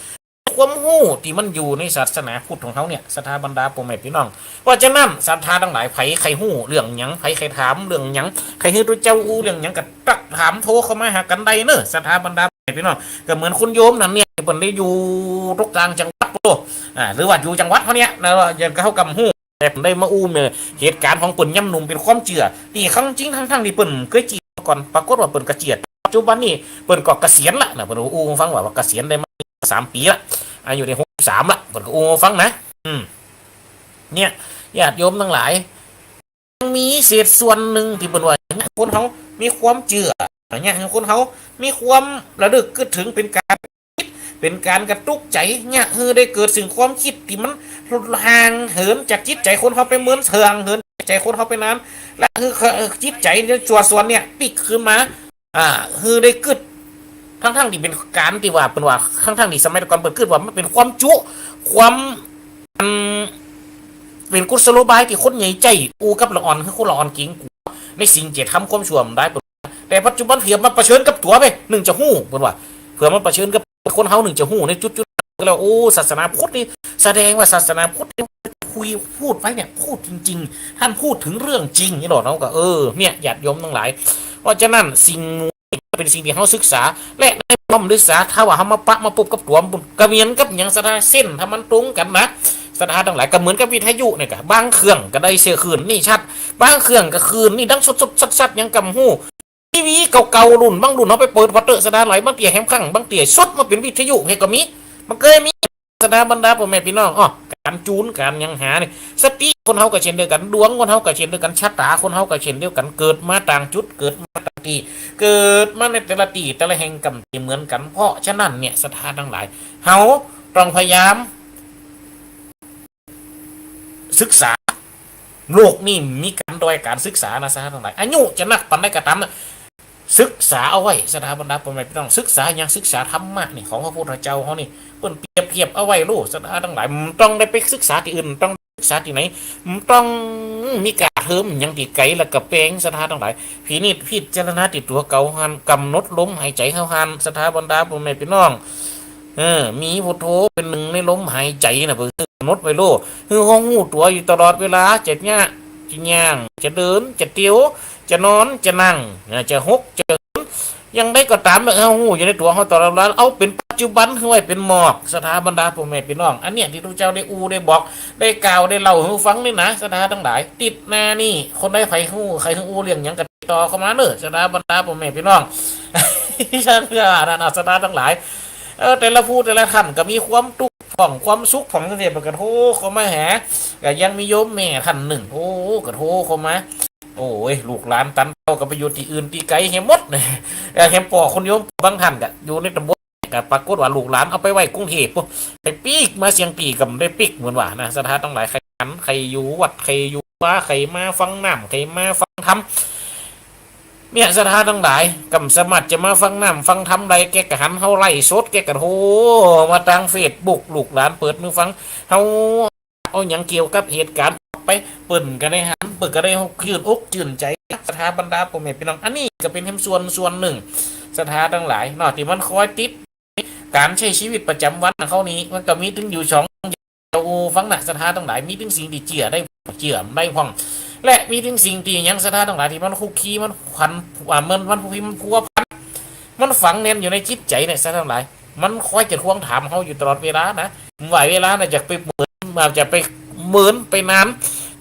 ความหู้ที่มันอยู่ในศาสนาพุทธของเขาเนี่ยศรัทธาบรรดาพ่อแม่พี่น้องเพราะฉะนั้นศรัทธาทั้งหลายไผใครหู้เรื่องหยังไผใครถามเรื่องหยังใครให้ตัวเจ้าเรื่องหยังก็ตักถามโทรเข้ามาหากันได้เนอะศรัทธาบรรดาพ่อแม่พี่น้องก็เหมือนคุณโยมนั่นเนี่ยเพิ่นได้อยู่ทุกกลางจังหวัดหรือว่าอยู่จังหวัดเขาเนี่ยนะยังเข้ากำหู้แต่ผมได้มาเนี่ยเหตุการณ์ของเปิ่นย่ำหนุ่มเป็นความเจือที่ครั้งจริงทั้งที่เปิ่นเคยจีบก่อนปรากฏว่าเปิ่นกระเจียดปัจจุบันนี้เปิ่นก็เกษียณละนะเปิ่นฟังว่าเกษียณได้มา3 ปีละอายุได้63ละเปิ่นก็ฟังนะเนี่ยญาติโยมทั้งหลายมีเศษส่วนหนึ่งที่เปิ่นว่าคนเขามีความเจือเนี่ยคนเขามีความระลึกคิดถึงเป็นการกระตุกใจเนี่ยได้เกิดสิ่งความคิดที่มันห่างเหินจากจิตใจคนเขาไปเหมือนเถื่องเหินใจคนเขาไปนั้นและจิตใจจัวส่วนเนี่ยปิกขึ้นมาได้เกิดทั้งที่เป็นการที่ว่าเป็นว่าทั้งที่สมัยก่อนเปิดขึ้นว่ามันเป็นความจุความเป็นกุศโลบายที่คนใหญ่ใจกับละอ่อนคือคนละอ่อนกิ้งในสิ่งเจตทำความชั่วได้แต่ปัจจุบันเผื่อมันเผชิญกับตัวไปหนึ่งจะหู้เป็นว่าเผื่อมันเผชิญกับคนเขาหนึ่งจะหู้ในจุดแล้วศาสนาพุทธนี่แสดงว่าศาสนาพุทธพูดไปเนี่ยพูดจริงๆท่านพูดถึงเรื่องจริงนี่หรอเนาะก็เนี่ยญาติโยมทั้งหลายเพราะฉะนั้นสิ่งเป็นสิ่งที่เขาศึกษาและในความศึกษาถ้าว่าเขามาปะมาปุบกับตัวบุญกระเมียนกับอย่างสถาเส้นถ้ามันตรงกันนะสถาทั้งหลายก็เหมือนกับวิทยุเนี่ยก็บางเครื่องก็ได้เสียคืนนี่ชัดบางเครื่องก็คืนนี่ดังสดๆชัดๆยังกำหูทีวีเก่าๆรุ่นบางรุ่นเขาไปเปิดพอเตอร์สถาไหลบางเตี่ยแฮมข้างบางเตี่ยสดมาเป็นวิทยุให้ก็มีมันเคยมีสถาบรรดาพ่อแม่พี่น้องการจูนการยังหาเนี่ยสติคนเฮาก็เช่นเดียวกันดวงคนเฮาก็เช่นเดียวกันชะตาคนเฮาก็เช่นเดียวกันเกิดมาต่างจุดเกิดมาต่างที่เกิดมาในแต่ละที่แต่ละแห่งกำที่เหมือนกันเพราะฉะนั้นเนี่ยสถานทั้งหลายเฮาต้องพยายามศึกษาโลกนี่มีการโดยการศึกษานะสถานทั้งหลายอายุจะนักปันได้กระทำศึกษาเอาไว้สถาบรรดาพ่อแม่พี่น้องศึกษาอย่างศึกษาธรรมะนี่ของพระพุทธเจ้าเขานี่เปิ้นเปรียบเทียบเอาไว้ลูกสถาทั้งหลายต้องได้ไปศึกษาที่อื่นต้องศึกษาที่ไหนต้องมีการเทิมอย่างที่ไกลแล้วก็แปลงสถาทั้งหลายพี่นี่พิจารณาติดตัวเก่าหันกำหนดลมหายใจเข้าหันสถาบรรดาพ่อแม่พี่น้องมีพุทโธเป็นหนึ่งในลมหายใจนะเพิ่นกำหนดไว้ลูกคือห้องหูตัวอยู่ตลอดเวลาจะเนี่ยจะย่างจะเดินจะเตี้ยวจะนอนจะนั่งจะหกจะยังได้ก็ตามเอาหูอยู่ในตัวเขาตลอดเวลาเอาเป็นปัจจุบันคือไว้เป็นหมอกสถาบรรดาพ่อแม่พี่น้องอันเนี้ยที่พระเจ้าได้ได้บอกได้กล่าวได้เล่าให้ฟังนี่นะสถาทั้งหลายติดหน้านี่คนได้ใครหูเรื่องยังกันต่อเข้ามาเนอะสถาบรรดาพ่อแม่พี่น้องฉันก็นั่นสถาทั้งหลาย แต่ละผู้แต่ละท่านก็มีความทุกข์ของความสุขของเสด็จกระโทเขามาหาก็ยังมีโยมแม่ท่านหนึ่งโอ้กระโทเขามาโอ้ยลูกหลานตันเต้าก็ไปอยู่ที่อื่นที่ไกลเฮมดเลยเฮมปอคนโยมบางท่านก็อยู่ในตำบลก็ปรากฏว่าลูกหลานเอาไปไว้กรุงเทพไปปีกมาเสียงปีกับได้ปีกเหมือนว่านะสถานต้องหลายใครกันใครอยู่วัดใครอยู่ว่าใครมาฟังน้ำใครมาฟังธรรมเนี่ยสถานทั้งหลายกำสมัติจะมาฟังน้ำฟังธรรมใดแกกะหันเฮาไล่สดแกกะโทมาทางเฟซบุ๊กลูกหลานเปิดมือฟังเฮาเอาอย่างเกี่ยวกับเหตุการณ์ไปเปิ่นกันได้หันเปิดกันได้ชื่นอกชื่นใจสถาบรรดาพ่อแม่พี่น้องอันนี้ก็เป็นส่วนหนึ่งสถานทั้งหลายนอกที่มันคอยติดการใช้ชีวิตประจำวันของเขานี้มันก็มีถึงอยู่ช่องเราฟังนะสถานทั้งหลายมีถึงสิ่งที่เจือได้พ่องและมีถึงสิ่งที่ยังสถานทั้งหลายที่มันคุกคีมันพันมันคุกคีมันพัวพันมันฝังแน่นอยู่ในจิตใจเนี่ยสถานทั้งหลายมันคอยจะทวงถามเขาอยู่ตลอดเวลานะไหวเวลาน่ะจะไปเหมือนมาจะไปเหมือนไปนาน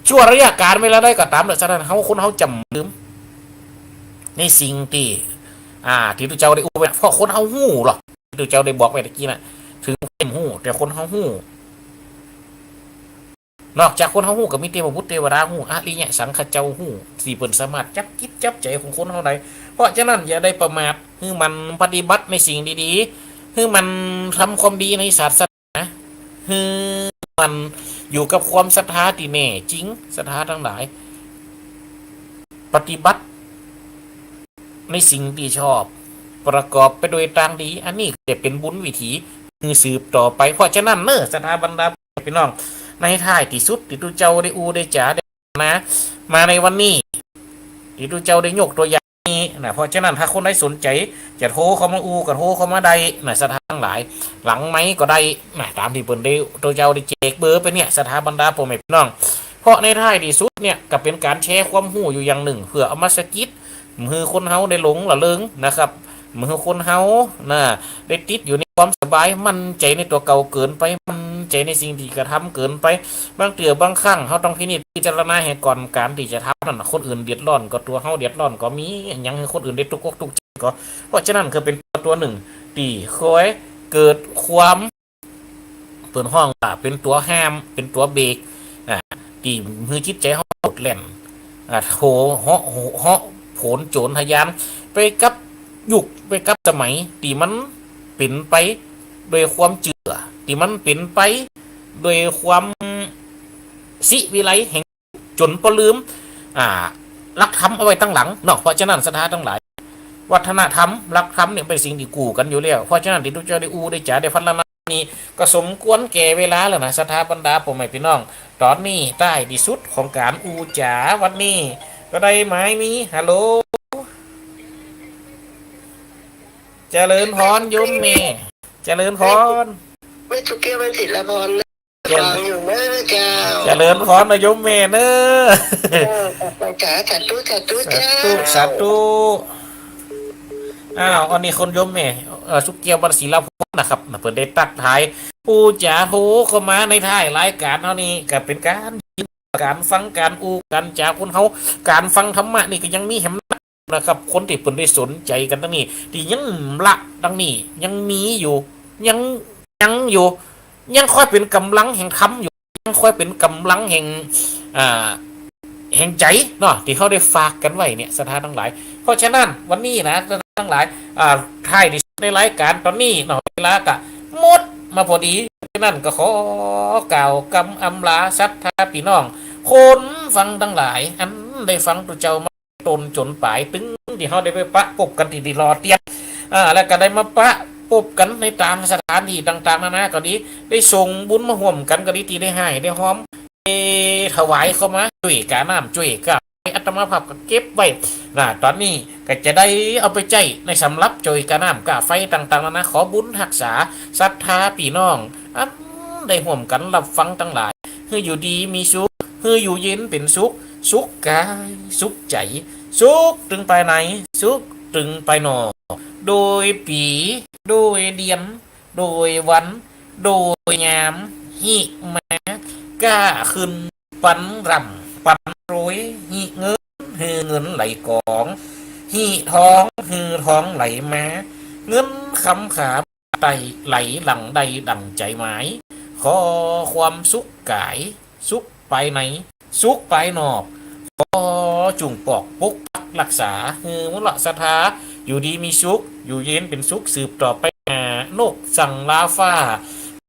ชั่วระยะการเวลาได้ก็ตามแต่สถานเขาคนเขาจำลืมในสิ่งที่ที่ตัวเจ้าได้อู้ไปเพราะคนเขาหู้หรอกตัวเจ้าได้บอกไปตะกี้น่ะถึงเป็นหู้แต่คนเขาหู้นอกจากคนเขาหู้ก็มีเทพบุตรเทวดาหู้อริยะสังฆเจ้าหู้สี่เปิ่นสามารถจับคิดจับใจของคนเขาได้เพราะฉะนั้นอย่าได้ประมาทคือมันปฏิบัติในสิ่งดีๆคือมันทำความดีในศาสนาคือมันอยู่กับความศรัทธาที่แน่จริงศรัทธาทั้งหลายปฏิบัติในสิ่งที่ชอบประกอบไปโดยทางดีอันนี้จะเป็นบุญวิถีคือสืบต่อไปเพราะฉะนั้นเนอะศรัทธาบรรดาพี่น้องในท้ายที่สุดที่ตุเจ้าได้ได้จ๋าได้นะมาในวันนี้ที่ตุเจ้าได้ยกตัวอย่างนี้นะเพราะฉะนั้นถ้าคนใดสนใจจะโทรเข้ามาก็โทรเข้ามาได้นะสถานทั้งหลายหลังไม้ก็ได้นะตามที่เปิ้นได้ตัวเจ้าได้แจกเบอร์ไปเนี่ยสถาบรรดาพ่อแม่พี่น้องเพราะในท้ายที่สุดเนี่ยก็เป็นการแชร์ความรู้อยู่อย่างหนึ่งเพื่อเอามาสกิดมือคนเฮาได้หลงละเลิงนะครับมือคนเฮานะได้ติดอยู่ในความสบายมั่นใจในตัวเก่าเกินไปมั่นใจในสิ่งที่กระทำเกินไปบางเตือบางครั้งเฮาต้องพิจารณาเหตุก่อนการที่จะทำนั่นคนอื่นเดือดร้อนก็ตัวเฮาเดือดร้อนก็มียังให้คนอื่นได้ทุกข์ทุกใจก็เพราะฉะนั้นคือเป็นตัวหนึ่งที่คอยเกิดความเปิดห้องเป็นตัวห้ามเป็นตัวเบรกที่มือจิตใจเฮาหดแล่นโหเหาะโผนโจรทะยานไปกับยุคไปกับสมัยที่มันเป็นไปโดยความเจือที่มันเป็นไปโดยความสิวิไลแห่งจนปลืมลักธรรมเอาไว้ตั้งหลังเนาะเพราะฉะนั้นสถานทั้งหลายวัฒนธรรมลักธรรมเนี่ยเป็นสิ่งที่กูกันอยู่แล้วเพราะฉะนั้นที่ทุกเจ้าได้ได้จ๋าได้พัฒนานี้ก็สมควรแก่เวลาแล้วนะสถาบรรดาผมไม่พี่น้องตอนนี้ใต้ที่สุดของการจ๋าวันนี้ก็ได้หมายมีฮัลโหลเจริญพรโยมเมเจริญพร
ไม่ทุกเกี่ยวเป็นศิลปรฟังอยู่เน้อเจ้า
เจริญพรนะโยมเมเนอะ
จ๋าสาธุเจ้า
สาธุอันนี้คนโยมเมสุกเกียวบันศิลปรนะครับเปิดได้ตักท้ายปูจ๋าโหเข้ามาในท้ายรายการเท่านี้ก็เป็นการฟังการการจากคนเขาการฟังธรรมะนี่ก็ยังมีแหมนะครับคนที่เปิดได้สนใจกันตั้งนี้ที่ยังละดังนี้ยังมีอยู่ยังอยู่ยังค่อยเป็นกำลังแห่งธรรมอยู่ยังค่อยเป็นกำลังแห่งใจเนาะที่เขาได้ฝากกันไว้เนี่ยสถานทั้งหลายเพราะฉะนั้นวันนี้นะสถานทั้งหลายท้ายในรายการตอนนี้เนาะเวลากะหมดมาพอดีนั่นก็ขอกล่าวกำอำลาศรัทธาพี่น้องคนฟังทั้งหลายอันได้ฟังตัวเจ้ามาตนจนปลายตึงที่เขาได้ไปปะปบกันที่ดีรอเตียนแล้วก็ได้มาปะปบกันในตามสถานที่ต่างๆนาก็ดีได้ส่งบุญมาห่วมกันก็ดีที่ได้ให้ได้หอมถวายเข้ามาช่วยกาน้ำช่วยกาอัตมาภาพก็เก็บไว้ตอนนี้ก็จะได้เอาไปใจในสำรับช่วยกาน้ำกาไฟต่างๆนาขอบุญรักษาศรัทธาพี่น้องอันได้ห่วมกันรับฟังทั้งหลายคืออยู่ดีมีสุขคืออยู่เย็นเป็นสุขสุขกายสุขใจสุขตึงไปไหนสุขตึงไปหนอโดยปีโดยเดียนโดยวันโดยยามหิมากล้าขึ้นปันรำปันรวยหิเงินหือเงินไหลกองหิทองหือทองไหลมาเงินคำขา ไตไหลหลังใดดังใจหมายขอความสุขกายสุขไปในสุขไปนอกขอจุงปอกปุกปักรักษาฮือมุลสถาอยู่ดีมีสุขอยู่เย็นเป็นสุขสืบต่อไปนกสั่งลาฟ้า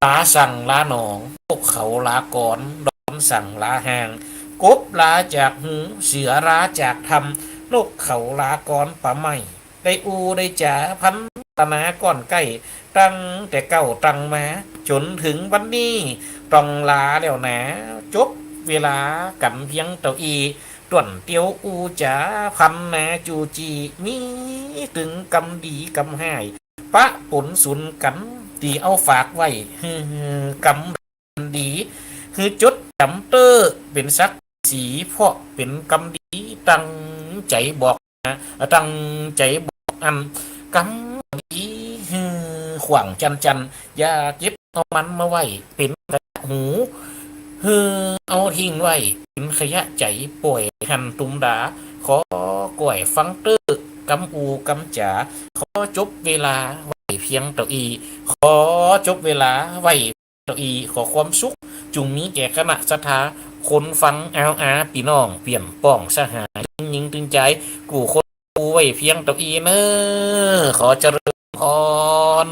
ลาสั่งลาหนองนกเขาลากอนดอนสั่งลาหางกบลาจากหูเสือลาจากทำนกเขาลากอนป่าไม้ได้อูได้จ๋าพันตนาก่อนใกล้ตั้งแต่เก้าตั้งมาจนถึงวันนี้ต้องลาแล้วนะจบเวลากันเพียงเต่าอีต่วนเตียวอูจ๋าพันนาจูจีมีถึงกำดีกำหายปะปนสุนกันตีเอาฝากไว้กำดีคือจดจำเตอเป็นสักสีเพราะเป็นกำดีตั้งใจบอกนะตั้งใจบอกอันกำดีขวางจันอย่าเก็บเอามันมาไว้เป็นกระหูเอาทิ้งไว้เป็นขยะใจป่วยหันตุมดาขอก่วยฟังเตอกำอูกำจ๋าขอจบเวลาไว้เพียงเต่าอีขอจบเวลาไว้เต่าอีขอความสุขจุงนี้แก่คณะศรัทธาคนฟังอาพี่น้องเปลี่ยนป้องสหายยิงตึงใจกูคนกูไว้เพียงเต่าอีเนอขอเจริญพร